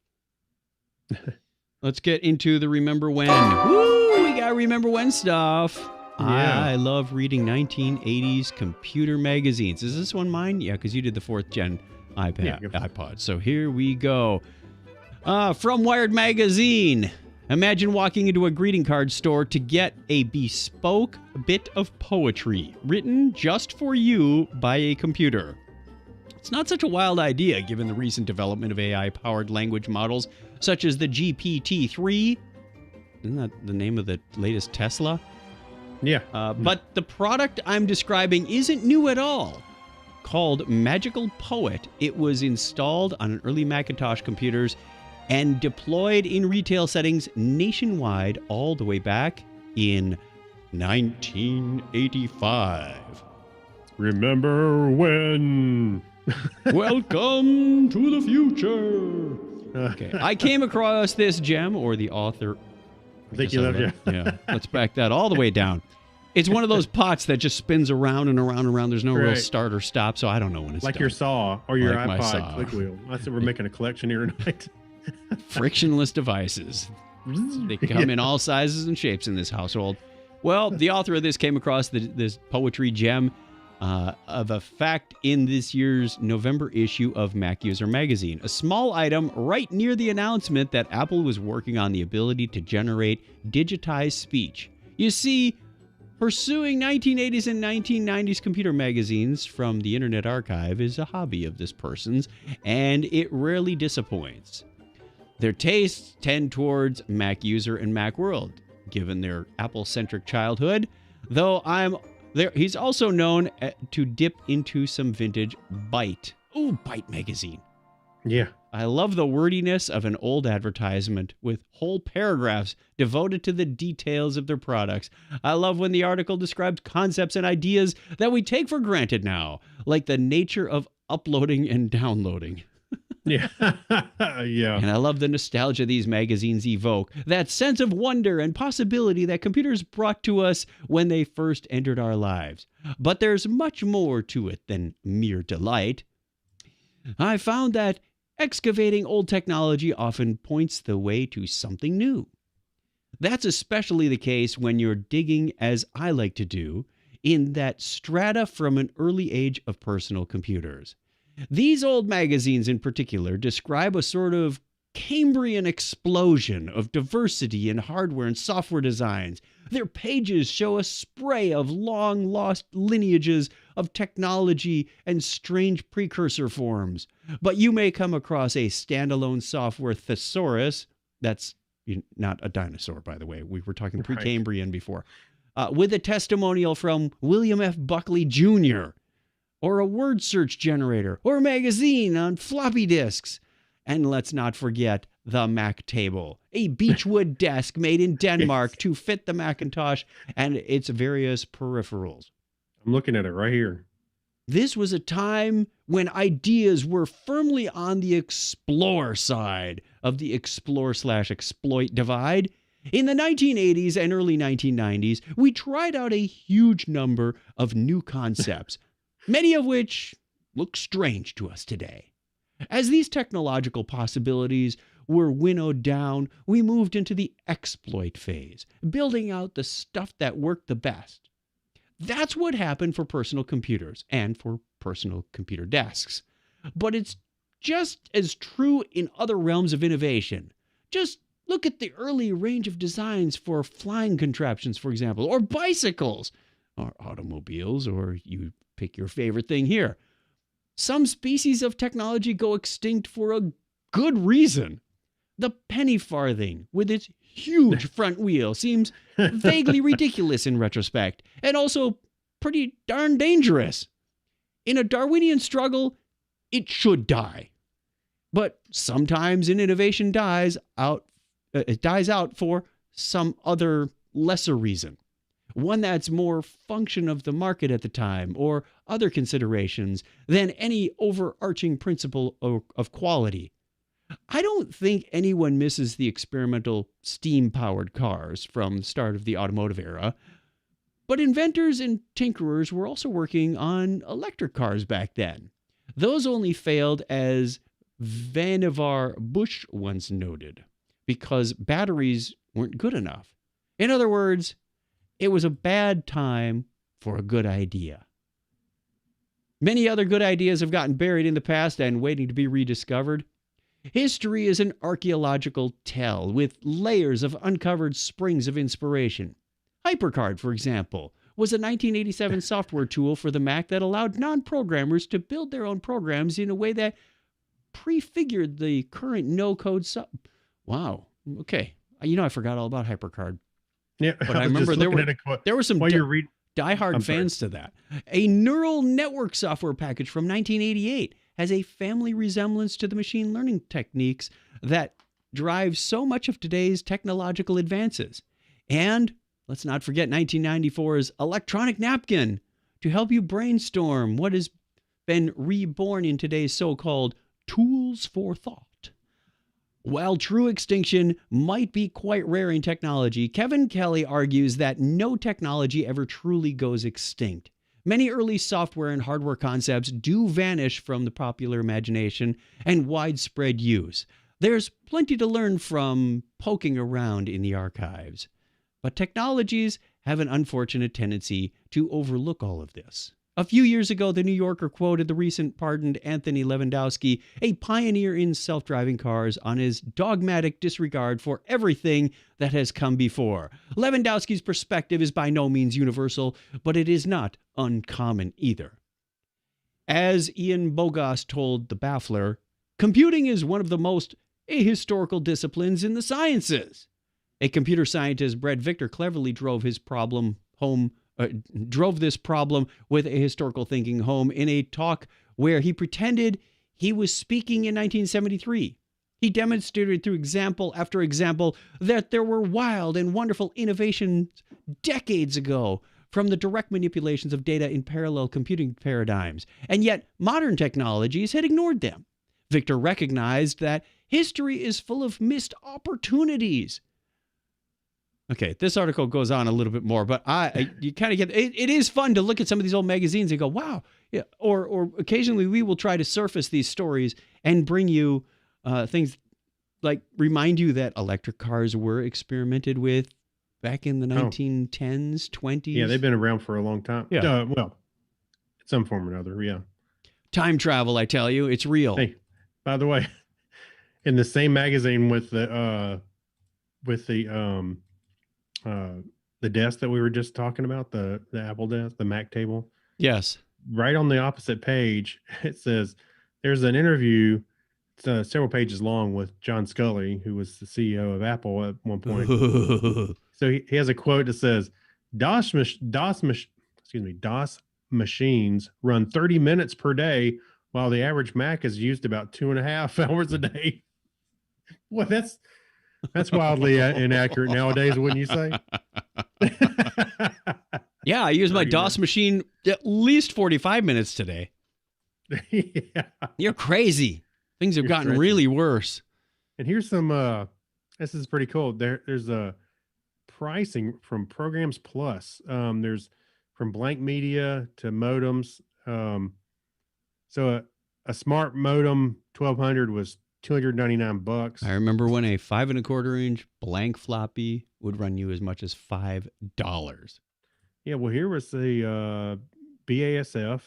Let's get into the Remember When. Woo! We got Remember When stuff. Yeah. I love reading 1980s computer magazines. Is this one mine? Yeah, because you did the 4th gen iPod. So here we go. From Wired Magazine. Imagine walking into a greeting card store to get a bespoke bit of poetry written just for you by a computer. It's not such a wild idea given the recent development of AI-powered language models such as the GPT-3. Isn't that the name of the latest Tesla? Yeah. But the product I'm describing isn't new at all. Called Magical Poet, it was installed on early Macintosh computers and deployed in retail settings nationwide all the way back in 1985. Remember when? Welcome to the future. Okay, I came across this gem, or the author. I think you left you. Yeah, let's back that all the way down. It's one of those pots that just spins around and around and around. There's no real start or stop, so I don't know when it's like done. your saw or your like iPod click wheel. I said we're making a collection here tonight. Frictionless devices. They come in all sizes and shapes in this household. Well, the author of this came across this poetry gem of a fact in this year's November issue of Mac User Magazine. A small item right near the announcement that Apple was working on the ability to generate digitized speech. You see, pursuing 1980s and 1990s computer magazines from the Internet Archive is a hobby of this person's, and it rarely disappoints. Their tastes tend towards Mac User and Mac World, given their Apple-centric childhood, though he's also known to dip into some vintage Byte. Ooh, Byte magazine. Yeah. I love the wordiness of an old advertisement with whole paragraphs devoted to the details of their products. I love when the article describes concepts and ideas that we take for granted now, like the nature of uploading and downloading. Yeah. Yeah. And I love the nostalgia these magazines evoke, that sense of wonder and possibility that computers brought to us when they first entered our lives. But there's much more to it than mere delight. I found that excavating old technology often points the way to something new. That's especially the case when you're digging, as I like to do, in that strata from an early age of personal computers. These old magazines in particular describe a sort of Cambrian explosion of diversity in hardware and software designs. Their pages show a spray of long-lost lineages of technology and strange precursor forms. But you may come across a standalone software thesaurus. That's not a dinosaur, by the way. We were talking Precambrian before. With a testimonial from William F. Buckley Jr., or a word search generator, or a magazine on floppy disks. And let's not forget the Mac table, a beechwood desk made in Denmark to fit the Macintosh and its various peripherals. I'm looking at it right here. This was a time when ideas were firmly on the explore side of the explore/exploit divide. In the 1980s and early 1990s, we tried out a huge number of new concepts, many of which look strange to us today. As these technological possibilities were winnowed down, we moved into the exploit phase, building out the stuff that worked the best. That's what happened for personal computers and for personal computer desks. But it's just as true in other realms of innovation. Just look at the early range of designs for flying contraptions, for example, or bicycles, or automobiles, or you pick your favorite thing here. Some species of technology go extinct for a good reason. The penny farthing, with its huge front wheel, seems vaguely ridiculous in retrospect, and also pretty darn dangerous. In a Darwinian struggle, it should die. But sometimes an innovation dies out. It dies out for some other lesser reason, one that's more function of the market at the time or other considerations than any overarching principle of quality. I don't think anyone misses the experimental steam-powered cars from the start of the automotive era, but inventors and tinkerers were also working on electric cars back then. Those only failed, as Vannevar Bush once noted, because batteries weren't good enough. In other words, it was a bad time for a good idea. Many other good ideas have gotten buried in the past and waiting to be rediscovered. History is an archaeological tell with layers of uncovered springs of inspiration. HyperCard, for example, was a 1987 software tool for the Mac that allowed non-programmers to build their own programs in a way that prefigured the current no-code Wow. Okay. I forgot all about HyperCard. Yeah, But I remember there were some diehard fans to that. A neural network software package from 1988 has a family resemblance to the machine learning techniques that drive so much of today's technological advances. And let's not forget 1994's electronic napkin to help you brainstorm what has been reborn in today's so-called tools for thought. While true extinction might be quite rare in technology, Kevin Kelly argues that no technology ever truly goes extinct. Many early software and hardware concepts do vanish from the popular imagination and widespread use. There's plenty to learn from poking around in the archives. But technologies have an unfortunate tendency to overlook all of this. A few years ago, The New Yorker quoted the recent pardoned Anthony Lewandowski, a pioneer in self-driving cars, on his dogmatic disregard for everything that has come before. Lewandowski's perspective is by no means universal, but it is not uncommon either. As Ian Bogost told The Baffler, computing is one of the most ahistorical disciplines in the sciences. A computer scientist, Brett Victor, cleverly drove this problem with a historical thinking home in a talk where he pretended he was speaking in 1973. He demonstrated through example after example that there were wild and wonderful innovations decades ago from the direct manipulations of data in parallel computing paradigms, and yet modern technologies had ignored them. Victor recognized that history is full of missed opportunities. Okay, this article goes on a little bit more, but you kind of get it. It is fun to look at some of these old magazines and go, wow. Yeah. Or occasionally we will try to surface these stories and bring you things like remind you that electric cars were experimented with back in the 1910s, 20s. Yeah, they've been around for a long time. Yeah. Well, some form or another, yeah. Time travel, I tell you, it's real. Hey, by the way, in the same magazine with the desk that we were just talking about, the Apple desk, the Mac table. Yes. Right on the opposite page, it says there's an interview. It's several pages long with John Sculley, who was the CEO of Apple at one point. So he has a quote that says, DOS machines run 30 minutes per day, while the average Mac is used about 2.5 hours a day. Well, that's wildly inaccurate nowadays, wouldn't you say? Yeah, I use my DOS machine at least 45 minutes today. Yeah. You're crazy. Things have gotten really worse. And here's some, this is pretty cool. There's a pricing from Programs Plus. There's from blank media to modems. So a smart modem 1200 was $299. I remember when a 5 1/4 inch blank floppy would run you as much as $5. Yeah, well, here was the BASF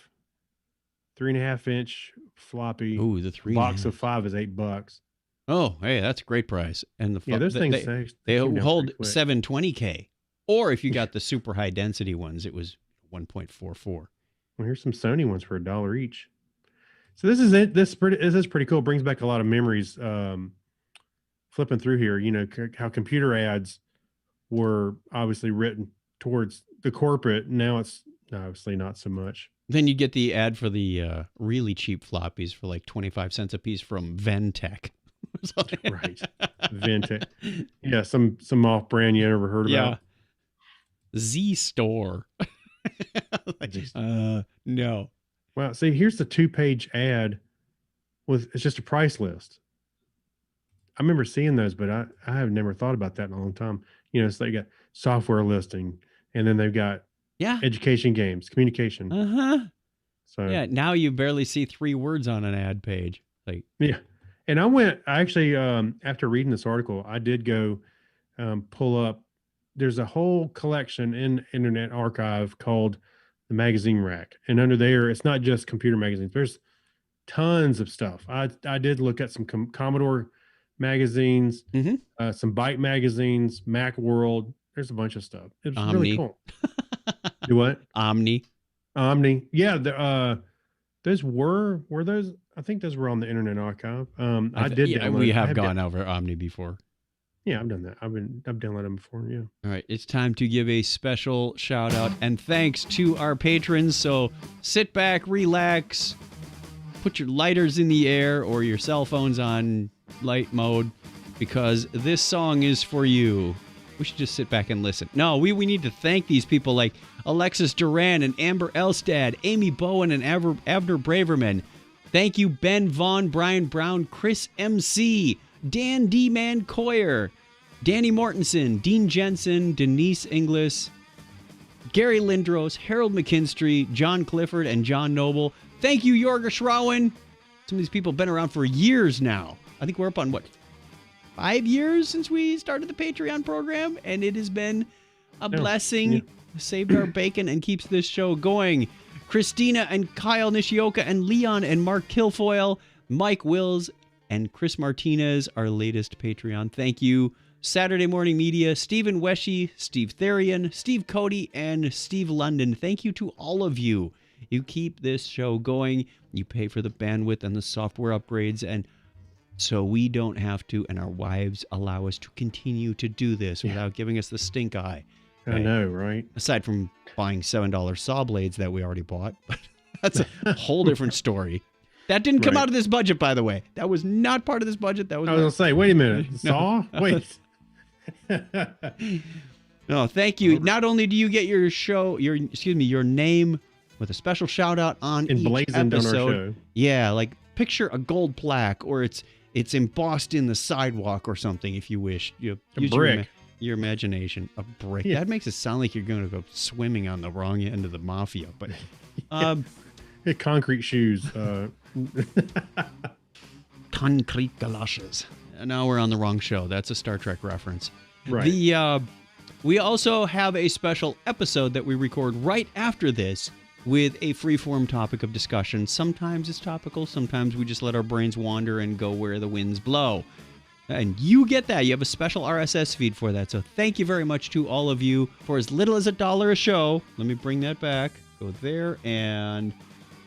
3.5 inch floppy. Ooh, the 3 box of 5 is $8. Oh, hey, that's a great price. And those things they hold 720K. Or if you got the super high density ones, it was 1.44. Well, here's some Sony ones for $1 each. So this is it. This is pretty cool. It brings back a lot of memories. Flipping through here, how computer ads were obviously written towards the corporate. Now it's obviously not so much. Then you get the ad for the really cheap floppies for like 25 cents a piece from Ventec. Right. Ventec. Yeah, some off-brand you never heard about. Z Store. No. Well, see, here's the 2-page ad it's just a price list. I remember seeing those, but I have never thought about that in a long time. You know, so they got software listing, and then they've got education, games, communication. So yeah, now you barely see 3 words on an ad page. Like, yeah. And I actually, after reading this article, I did go pull up. There's a whole collection in Internet Archive called the Magazine Rack. And under there, it's not just computer magazines. There's tons of stuff. I did look at some Commodore magazines, some Byte magazines, Macworld. There's a bunch of stuff. It's really cool. Do what? Omni. Yeah. Those were those? I think those were on the Internet Archive. I did. Yeah, we have gone over Omni before. Yeah, I've done that. I've downloaded them before. Yeah. All right, it's time to give a special shout out and thanks to our patrons. So sit back, relax, put your lighters in the air or your cell phones on light mode, because this song is for you. We should just sit back and listen. No, we need to thank these people like Alexis Duran and Amber Elstad, Amy Bowen and Abner Braverman. Thank you, Ben Vaughn, Brian Brown, Chris MC, Dan D-Man Coyer, Danny Mortensen, Dean Jensen, Denise Inglis, Gary Lindros, Harold McKinstry, John Clifford, and John Noble. Thank you, Jorga Schrauen. Some of these people have been around for years now. I think we're up on, 5 years since we started the Patreon program, and it has been a blessing. Yeah. Saved our bacon and keeps this show going. Christina and Kyle Nishioka and Leon and Mark Kilfoyle, Mike Wills, and Chris Martinez, our latest Patreon. Thank you. Saturday Morning Media, Stephen Weshy, Steve Therian, Steve Cody, and Steve London. Thank you to all of you. You keep this show going. You pay for the bandwidth and the software upgrades, and so we don't have to, and our wives allow us to continue to do this without giving us the stink eye. I know, right? Aside from buying $7 saw blades that we already bought. But that's a whole different story. That didn't come out of this budget, by the way. That was not part of this budget. I was going to say, wait a minute. Saw? Wait. No, thank you. Not only do you get your show, your name with a special shout out on each episode. On our show. Yeah, like picture a gold plaque, or it's embossed in the sidewalk or something if you wish. A brick. Your imagination. A brick. Yeah. That makes it sound like you're going to go swimming on the wrong end of the mafia. But concrete shoes. Concrete galoshes. Now we're on the wrong show. That's a Star Trek reference. Right. We also have a special episode that we record right after this with a freeform topic of discussion. Sometimes it's topical. Sometimes we just let our brains wander and go where the winds blow. And you get that. You have a special RSS feed for that. So thank you very much to all of you for as little as $1 a show. Let me bring that back. Go there and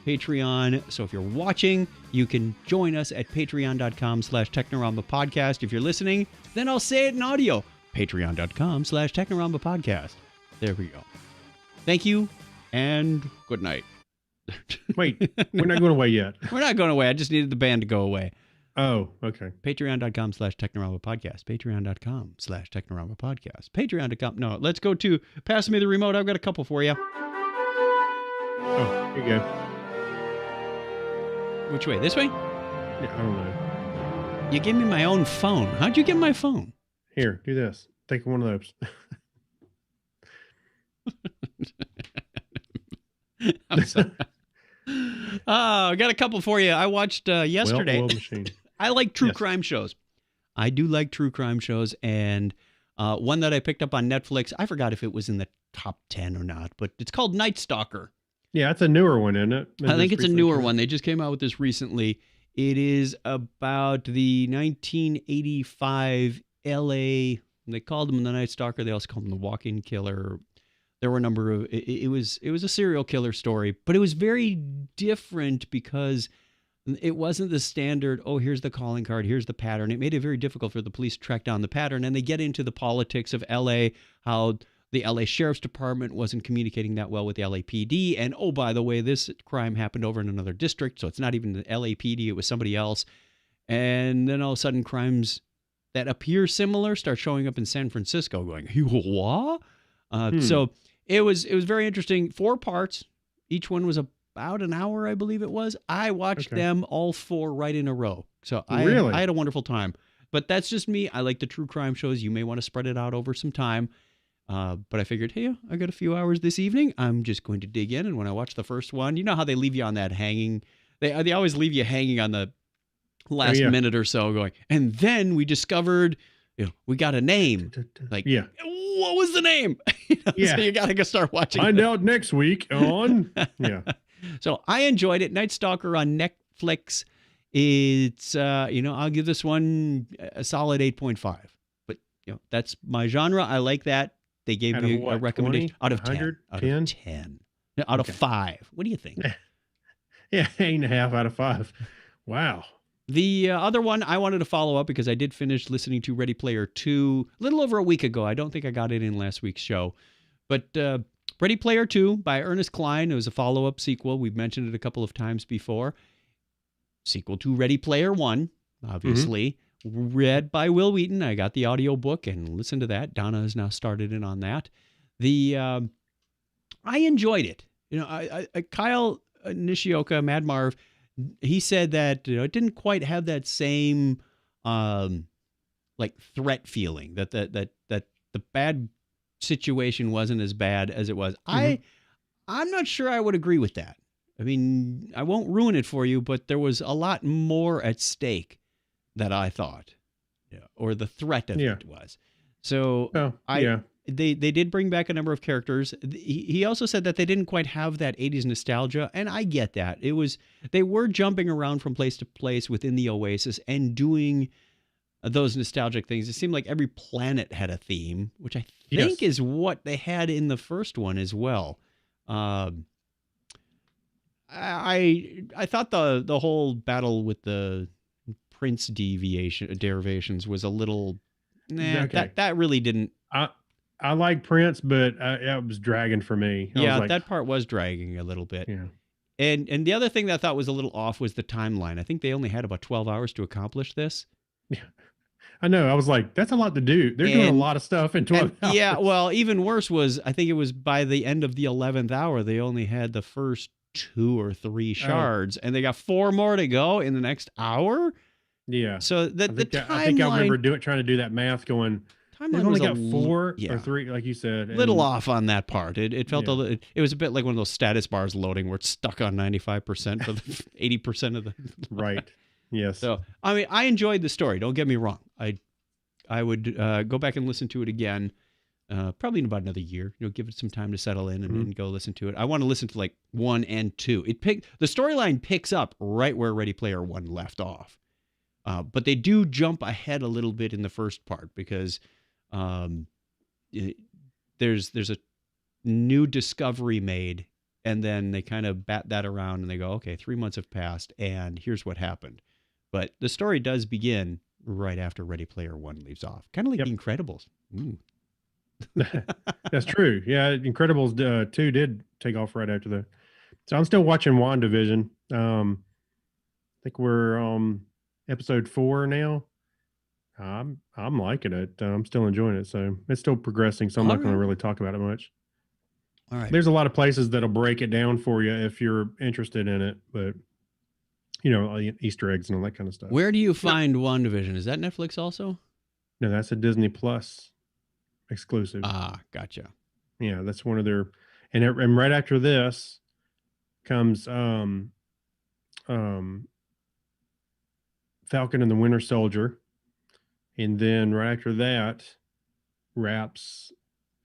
Patreon. So if you're watching, you can join us at patreon.com/Technorama Podcast. If you're listening, then I'll say it in audio. Patreon.com/Technorama Podcast. There we go. Thank you and good night. Wait, we're not going away yet. We're not going away. I just needed the band to go away. Oh, okay. Patreon.com/Technorama Podcast. Patreon.com/Technorama Podcast. Patreon.com. No, let's go to Pass Me the Remote. I've got a couple for you. Oh, here you go. Which way? This way? Yeah, I don't know. You gave me my own phone. How'd you get my phone? Here, do this. Take one of those. I'm sorry. I got a couple for you. I watched yesterday. Well-oiled machine. I like true crime shows. I do like true crime shows, and one that I picked up on Netflix, I forgot if it was in the top 10 or not, but it's called Night Stalker. Yeah, it's a newer one, isn't it? I think it's a newer one. They just came out with this recently. It is about the 1985 LA. They called him the Night Stalker. They also called him the Walk-In Killer. There were a number of. It was a serial killer story, but it was very different because it wasn't the standard. Oh, here's the calling card. Here's the pattern. It made it very difficult for the police to track down the pattern, and they get into the politics of LA, how the LA Sheriff's Department wasn't communicating that well with the LAPD. And oh, by the way, this crime happened over in another district, so it's not even the LAPD, it was somebody else. And then all of a sudden, crimes that appear similar start showing up in San Francisco going, what? So it was very interesting. 4 parts. Each one was about an hour, I believe it was. I watched them all 4 right in a row. So I had a wonderful time. But that's just me. I like the true crime shows. You may want to spread it out over some time. But I figured, hey, I got a few hours this evening. I'm just going to dig in. And when I watched the first one, you know how they leave you on that hanging. They always leave you hanging on the last minute or so going. And then we discovered, we got a name. Like, what was the name? So you got to start watching. Find out next week on. So I enjoyed it. Night Stalker on Netflix. It's, I'll give this one a solid 8.5. But, that's my genre. I like that. They gave me a recommendation 20? out of 10. 100? Out 10? of 10. Out of 5. What do you think? 8.5 out of 5. Wow. The other one I wanted to follow up because I did finish listening to Ready Player 2 a little over a week ago. I don't think I got it in last week's show. But Ready Player 2 by Ernest Cline. It was a follow-up sequel. We've mentioned it a couple of times before. Sequel to Ready Player 1, obviously. Read by Will Wheaton. I got the audio book and listened to that. Donna has now started in on that. I enjoyed it. Kyle Nishioka, Mad Marv, he said that it didn't quite have that same threat feeling, that the bad situation wasn't as bad as it was. I'm not sure I would agree with that. I mean, I won't ruin it for you, but there was a lot more at stake that I thought, or the threat of it was. So they did bring back a number of characters. He also said that they didn't quite have that 80s nostalgia, and I get that. They were jumping around from place to place within the Oasis and doing those nostalgic things. It seemed like every planet had a theme, which I think is what they had in the first one as well. I thought the whole battle with the Prince derivations was a little that really didn't. I like Prince, but it was dragging for me. That part was dragging a little bit. Yeah. And the other thing that I thought was a little off was the timeline. I think they only had about 12 hours to accomplish this. Yeah. I know. I was like, that's a lot to do. They're doing a lot of stuff in 12 hours. Yeah, well, even worse was, I think it was by the end of the 11th hour, they only had the first 2 or 3 shards, and they got 4 more to go in the next hour. Yeah. So the timeline... I think I remember trying to do that math going... They've only got 4 or 3, like you said. Little off on that part. It felt it was a bit like one of those status bars loading where it's stuck on 95% for the 80% of the right. Yes. So I mean, I enjoyed the story. Don't get me wrong. I would go back and listen to it again, probably in about another year. Give it some time to settle in and go listen to it. I want to listen to like 1 and 2. The storyline picks up right where Ready Player 1 left off, but they do jump ahead a little bit in the first part because. There's a new discovery made, and then they kind of bat that around and they go, okay, 3 months have passed and here's what happened. But the story does begin right after Ready Player 1 leaves off. Kind of like The Incredibles. That's true. Yeah. Incredibles 2 did take off right after that. So I'm still watching WandaVision. I think we're on episode 4 now. I'm liking it. I'm still enjoying it. So it's still progressing. So I'm not going to really talk about it much. All right. There's a lot of places that'll break it down for you if you're interested in it, but Easter eggs and all that kind of stuff. Where do you find WandaVision? Is that Netflix also? No, that's a Disney Plus exclusive. Ah, gotcha. Yeah, that's one of their, and right after this comes Falcon and the Winter Soldier. And then right after that wraps,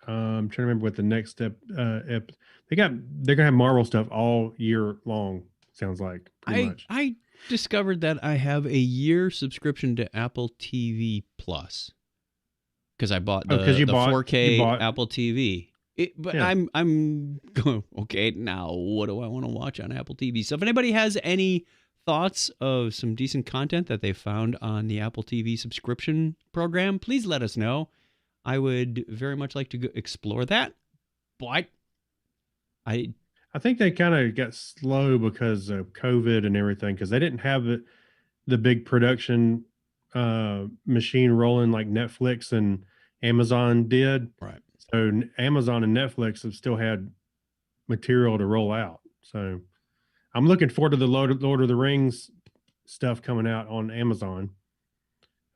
I'm trying to remember what the next step, they're going to have Marvel stuff all year long. Sounds like pretty much. I discovered that I have a year subscription to Apple TV Plus because I bought the 4K Apple TV. I'm going, okay, now what do I want to watch on Apple TV? So if anybody has any thoughts of some decent content that they found on the Apple TV subscription program, please let us know. I would very much like to go explore that, but I think they kind of got slow because of COVID and everything, because they didn't have the big production machine rolling like Netflix and Amazon did. right. So Amazon and Netflix have still had material to roll out. So I'm looking forward to the Lord of the Rings stuff coming out on Amazon.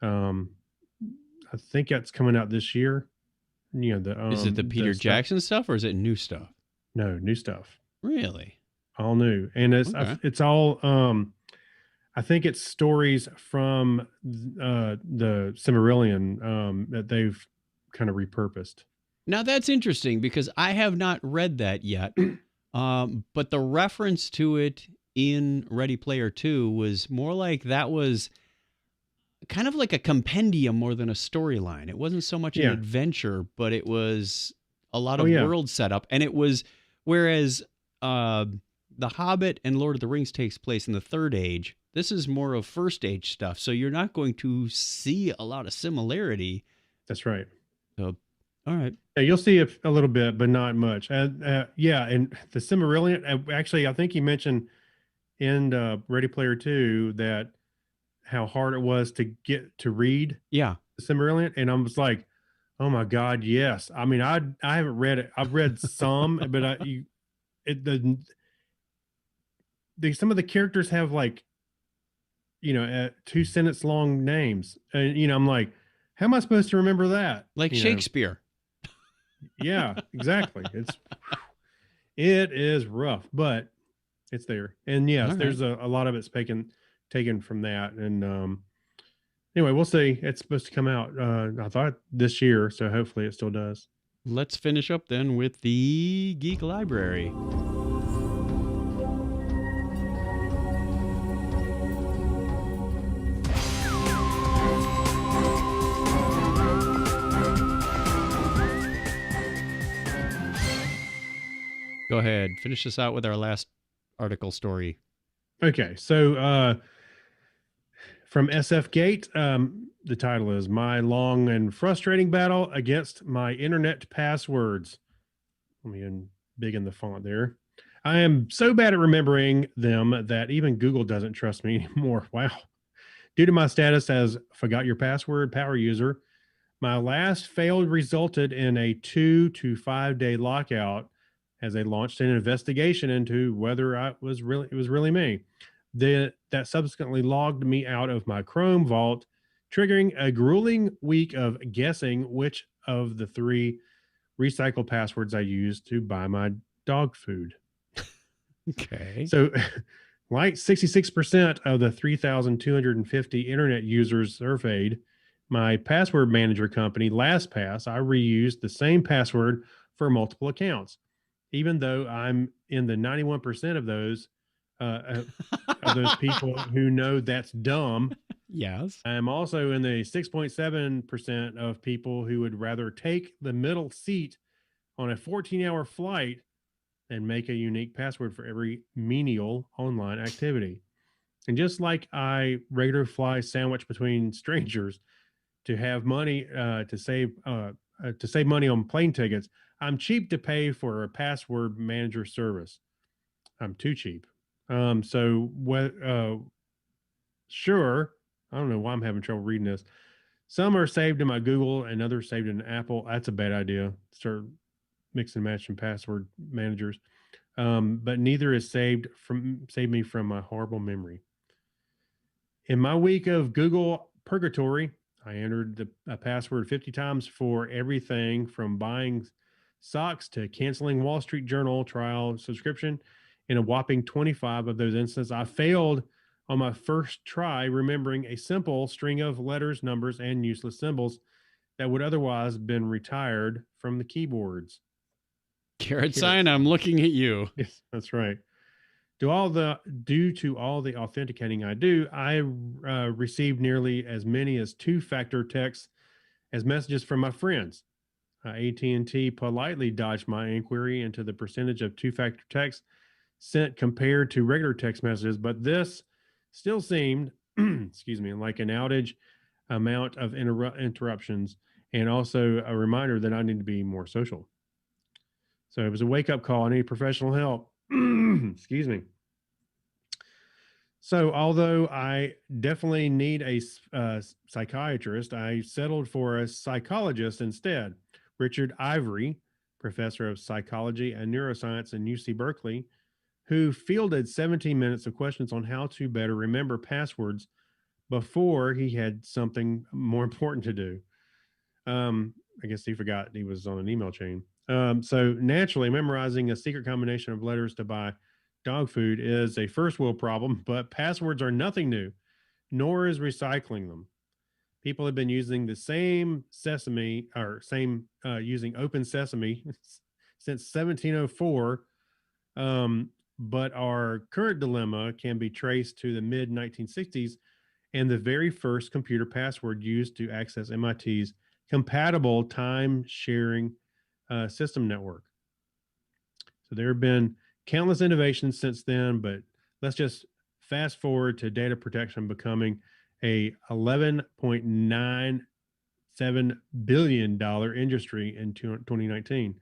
I think that's coming out this year. You know, the Is it the Peter stuff. Jackson stuff or is it new stuff? No, new stuff. Really? All new. And Okay. it's all I think it's stories from the Silmarillion that they've kind of repurposed. Now that's interesting because I have not read that yet. But the reference to it in Ready Player 2 was more like that was kind of like a compendium more than a storyline. It wasn't so much an adventure, but it was a lot of world setup. And it was, whereas The Hobbit and Lord of the Rings takes place in the Third Age, this is more of First Age stuff. So you're not going to see a lot of similarity. That's right. So, all right. Yeah, you'll see a little bit, but not much. Yeah, and the Silmarillion, actually, I think you mentioned in Ready Player 2 that how hard it was to get to read Yeah. the Silmarillion, and I was like, oh my God, yes. I mean, I haven't read it. I've read some, but some of the characters have like, 2 sentence long names, and I'm like, how am I supposed to remember that? Like Shakespeare. Yeah, exactly. It is rough, but it's there. And yes, All there's a lot of it's taken from that. And anyway, we'll see. It's supposed to come out I thought this year, so hopefully it still does. Let's finish up then with the Geek Library. Go ahead. Finish this out with our last article story. Okay. So from SF Gate, the title is My Long and Frustrating Battle Against My Internet Passwords. Let me big in the font there. I am so bad at remembering them that even Google doesn't trust me anymore. Wow. Due to my status as forgot your password power user, my last failed resulted in a 2 to 5 day lockout as they launched an investigation into whether it was really me. That subsequently logged me out of my Chrome vault, triggering a grueling week of guessing which of the 3 recycled passwords I used to buy my dog food. Okay. So like 66% of the 3,250 internet users surveyed, my password manager company, LastPass, I reused the same password for multiple accounts. Even though I'm in the 91% of those people who know that's dumb. Yes. I'm also in the 6.7% of people who would rather take the middle seat on a 14-hour flight than make a unique password for every menial online activity. And just like I regular fly sandwich between strangers to have money to save money on plane tickets, I'm cheap to pay for a password manager service. I'm too cheap. Sure. I don't know why I'm having trouble reading this. Some are saved in my Google and others saved in Apple. That's a bad idea. Start mix and matching password managers. But neither is saved me from a horrible memory. In my week of Google purgatory, I entered a password 50 times for everything from buying socks to canceling Wall Street Journal trial subscription. In a whopping 25 of those instances, I failed on my first try, remembering a simple string of letters, numbers, and useless symbols that would otherwise have been retired from the keyboards. Carrot sign, I'm looking at you. Yes, that's right. Due to all the authenticating I do, I received nearly as many as 2-factor texts as messages from my friends. AT&T politely dodged my inquiry into the percentage of 2-factor text sent compared to regular text messages, but this still seemed, excuse me, like an outage amount of interruptions and also a reminder that I need to be more social. So it was a wake up call. I need professional help. Excuse me. So, although I definitely need a psychiatrist, I settled for a psychologist instead. Richard Ivory, professor of psychology and neuroscience in UC Berkeley, who fielded 17 minutes of questions on how to better remember passwords before he had something more important to do. I guess he forgot he was on an email chain. So naturally, memorizing a secret combination of letters to buy dog food is a first world problem, but passwords are nothing new, nor is recycling them. People have been using the same sesame or same using open sesame since 1704. But our current dilemma can be traced to the mid 1960s and the very first computer password used to access MIT's compatible time sharing system network. So there have been countless innovations since then, but let's just fast forward to data protection becoming a $11.97 billion industry in 2019.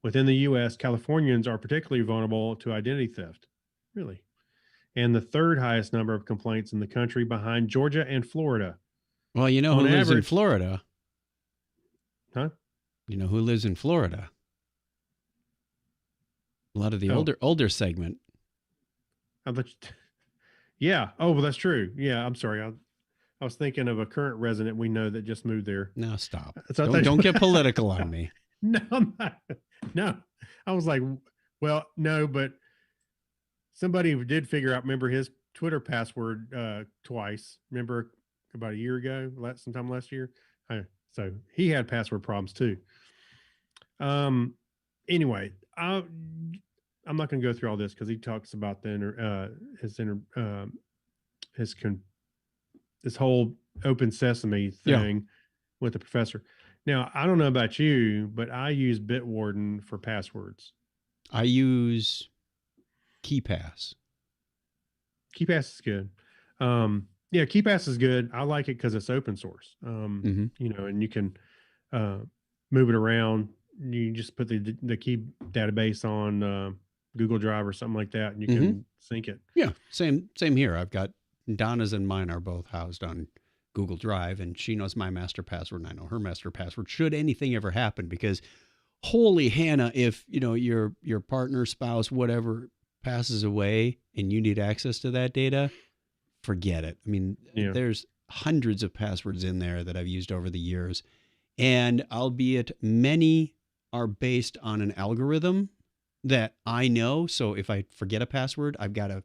Within the US, Californians are particularly vulnerable to identity theft. Really? And the third highest number of complaints in the country behind Georgia and Florida. Well, you know who lives in Florida? Huh? You know who lives in Florida? A lot of the older segment. Yeah. Oh, well, that's true. Yeah. I'm sorry. I was thinking of a current resident we know that just moved there. No, stop. So don't get political on me. No, I'm not. No. I was like, well, no, but somebody did figure out, remember his Twitter password twice. Remember about a year ago, sometime last year. So he had password problems too. Anyway, I'm not going to go through all this because he talks about this whole open sesame thing with the professor. Now, I don't know about you, but I use Bitwarden for passwords. I use KeePass. KeePass is good. Yeah, KeePass is good. I like it because it's open source. You know, and you can move it around. You just put the key database on Google Drive or something like that, and you can sync it. Yeah, same here. I've got Donna's and mine are both housed on Google Drive, and she knows my master password, and I know her master password. Should anything ever happen, because holy Hannah, if you know your partner, spouse, whatever passes away, and you need access to that data, forget it. I mean, there's hundreds of passwords in there that I've used over the years, and albeit many are based on an algorithm that I know. So if I forget a password, I've got a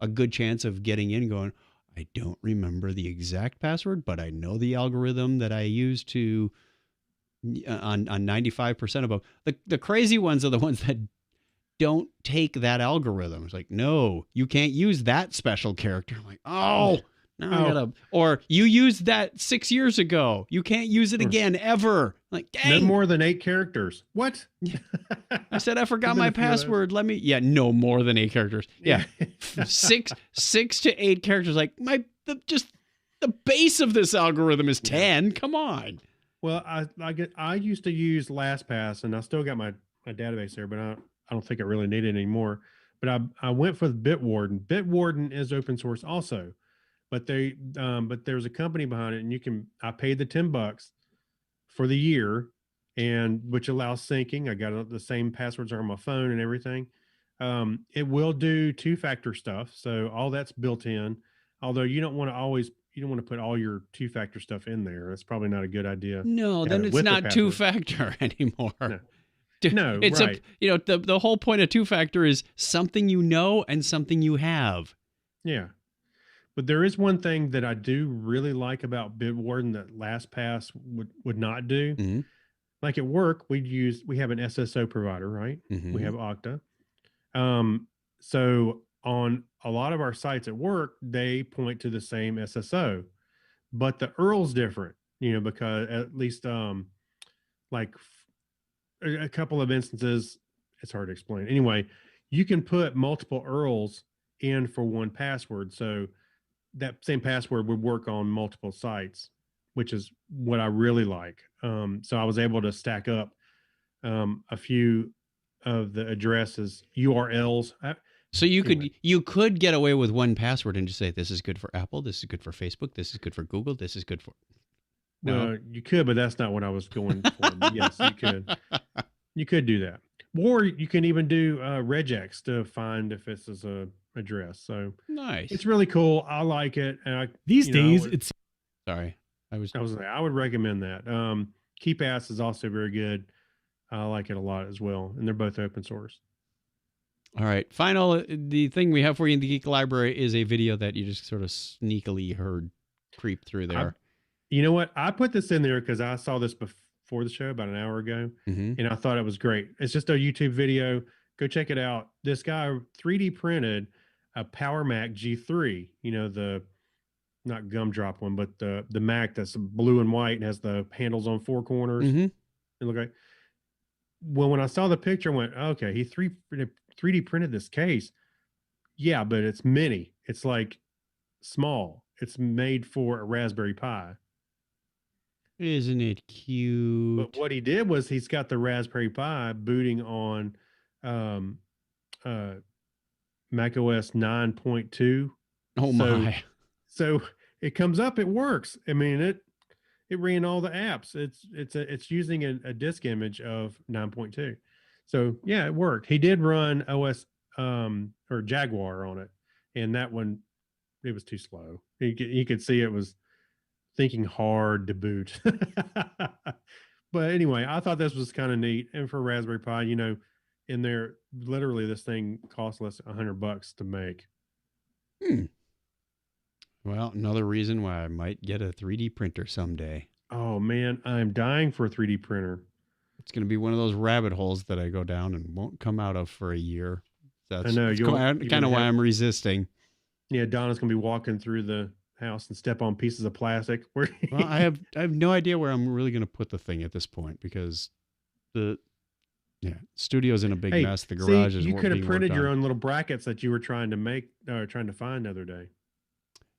good chance of getting in going, I don't remember the exact password, but I know the algorithm that I use to on 95% of them. The crazy ones are the ones that don't take that algorithm. It's like, no, you can't use that special character. I'm like, I gotta, or you used that 6 years ago. You can't use it again ever. Like, dang. No more than 8 characters. What? I said, I forgot my password. No more than 8 characters. Yeah. 6 to 8 characters. Like just the base of this algorithm is 10. Come on. Well, I used to use LastPass, and I still got my database there, but I don't think I really need it anymore. But I went for the Bitwarden. Bitwarden is open source also, but there's a company behind it, and I paid the $10 for the year, and which allows syncing. I got the same passwords are on my phone and everything. It will do 2-factor stuff, so all that's built in. Although you don't want to put all your 2-factor stuff in there. That's probably not a good idea. No, then it's not 2-factor anymore. No, it's right. The whole point of 2-factor is something you know and something you have. Yeah. But there is one thing that I do really like about Bitwarden that LastPass would not do. Mm-hmm. Like at work, we have an SSO provider, right? Mm-hmm. We have Okta. So on a lot of our sites at work, they point to the same SSO, but the URL's different, because at least like a couple of instances, it's hard to explain. Anyway, you can put multiple URLs in for one password. So that same password would work on multiple sites. which is what I really like. So I was able to stack up a few of the addresses, URLs. So Anyway. you could get away with one password and just say, this is good for Apple, this is good for Facebook, this is good for Google, this is good for... No. Well, you could, but that's not what I was going for. But yes, you could. You could do that. Or you can even do regex to find if this is a address. So Nice. it's really cool. I like it. And These days, it's... Sorry. I would recommend that. KeepAss is also very good. I like it a lot as well. And they're both open source. All right. The thing we have for you in the Geek Library is a video that you just sort of sneakily heard creep through there. You know what? I put this in there because I saw this before the show about an hour ago, and I thought it was great. It's just a YouTube video. Go check it out. This guy 3D printed a Power Mac G3, the not gumdrop one, but the Mac that's blue and white and has the handles on four corners. It looked like, well, when I saw the picture, I went, okay, he 3D printed this case. Yeah, but it's mini. It's like small. It's made for a Raspberry Pi. Isn't it cute? But what he did was he's got the Raspberry Pi booting on Mac OS 9.2. Oh my. So it comes up, it works. I mean, it ran all the apps. It's using a disk image of 9.2. So yeah, it worked. He did run OS or Jaguar on it, and that one, it was too slow. You could see it was thinking hard to boot. But anyway, I thought this was kind of neat. And for Raspberry Pi, in there, literally this thing costs less than $100 to make. Well, another reason why I might get a 3D printer someday. Oh man, I'm dying for a 3D printer. It's going to be one of those rabbit holes that I go down and won't come out of for a year. That's I know. kind of why I'm resisting. Yeah, Donna's going to be walking through the house and step on pieces of plastic. Well, I have no idea where I'm really going to put the thing at this point because the studio's in a big mess. The garage is. You could have printed your own little brackets that you were trying to find the other day.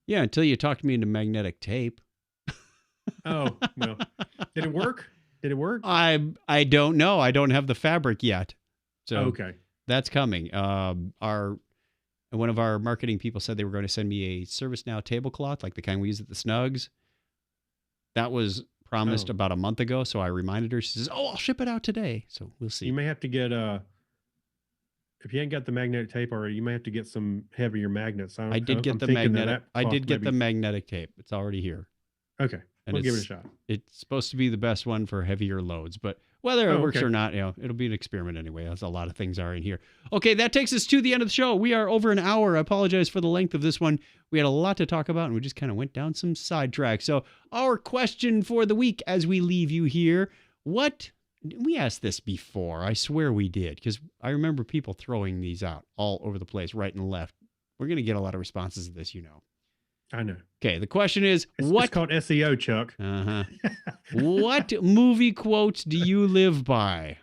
Yeah, until you talked me into magnetic tape. Oh well, did it work? Did it work? I don't know. I don't have the fabric yet, so okay, that's coming. One of our marketing people said they were going to send me a ServiceNow tablecloth, like the kind we use at the Snugs. That was promised about a month ago, so I reminded her. She says, "Oh, I'll ship it out today." So we'll see. You may have to get if you ain't got the magnetic tape already, you may have to get some heavier magnets. I did get the magnetic tape. It's already here. Okay, we'll give it a shot. It's supposed to be the best one for heavier loads, but whether it works or not, it'll be an experiment anyway, as a lot of things are in here. Okay, that takes us to the end of the show. We are over an hour. I apologize for the length of this one. We had a lot to talk about, and we just kind of went down some sidetracks. So our question for the week as we leave you here, we asked this before. I swear we did, because I remember people throwing these out all over the place, right and left. We're going to get a lot of responses to this, I know. Okay, the question is, it's called SEO, Chuck. What movie quotes do you live by?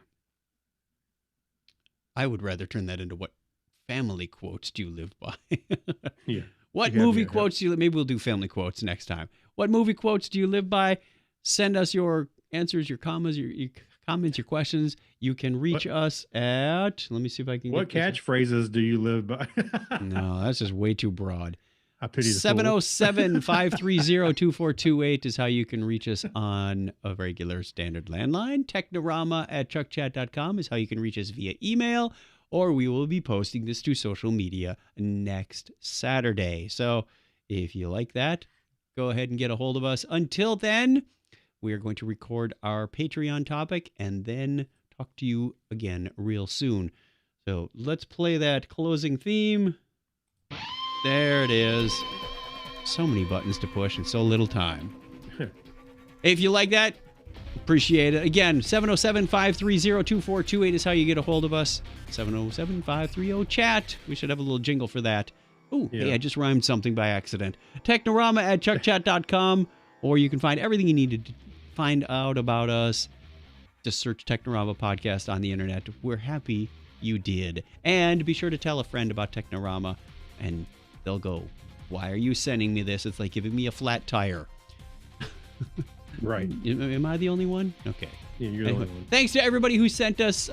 I would rather turn that into what family quotes do you live by? Yeah. What movie quotes do you... Maybe we'll do family quotes next time. What movie quotes do you live by? Send us your answers, your comments, your questions. You can reach us at... Let me see if I can What catchphrases do you live by? No, that's just way too broad. I pity the 707-530-2428 is how you can reach us on a regular standard landline. Technorama at chuckchat.com is how you can reach us via email, or we will be posting this to social media next Saturday. So if you like that, go ahead and get a hold of us. Until then, we are going to record our Patreon topic and then talk to you again real soon. So let's play that closing theme. There it is. So many buttons to push in so little time. If you like that, appreciate it. Again, 707-530-2428 is how you get a hold of us. 707-530-CHAT. We should have a little jingle for that. Oh, yeah. Hey, I just rhymed something by accident. Technorama at chuckchat.com, or you can find everything you need to find out about us. Just search Technorama Podcast on the internet. We're happy you did. And be sure to tell a friend about Technorama, and they'll go, why are you sending me this? It's like giving me a flat tire. Right. Am I the only one? Okay. Yeah, you're the Anyway, only one. thanks to everybody who sent us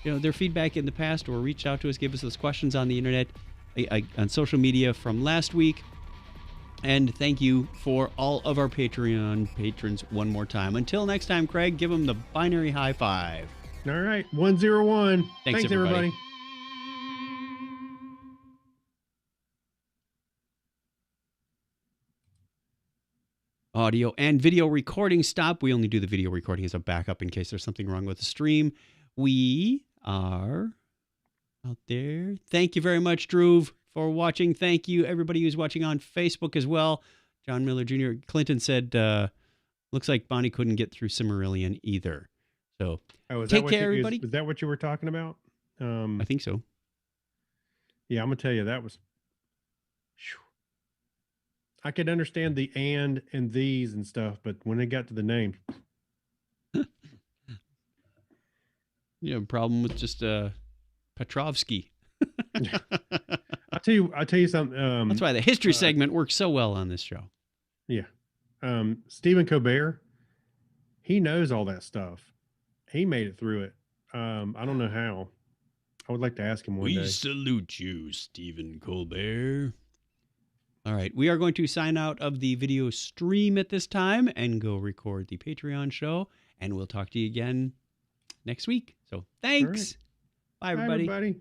their feedback in the past or reached out to us, gave us those questions on the internet, on social media from last week. And thank you for all of our Patreon patrons one more time. Until next time, Craig, give them the binary high five. All right. 101. Thanks, everybody. everybody. Audio and video recording stop. We only do the video recording as a backup in case there's something wrong with the stream. We are out there. Thank you very much, Drew, for watching. Thank you, everybody who's watching on Facebook as well. John Miller Jr. Clinton said, looks like Bonnie couldn't get through Cimmerillion either. So take care, everybody. Was that what you were talking about? I think so. Yeah, I'm going to tell you, that was... I could understand the and these and stuff, but when it got to the name... You have a problem with just Petrovsky. I'll tell you something. That's why the history segment works so well on this show. Yeah. Stephen Colbert, he knows all that stuff. He made it through it. I don't know how. I would like to ask him one day. We salute you, Stephen Colbert. All right. We are going to sign out of the video stream at this time and go record the Patreon show. And we'll talk to you again next week. So thanks. Right. Bye, everybody. Bye, everybody.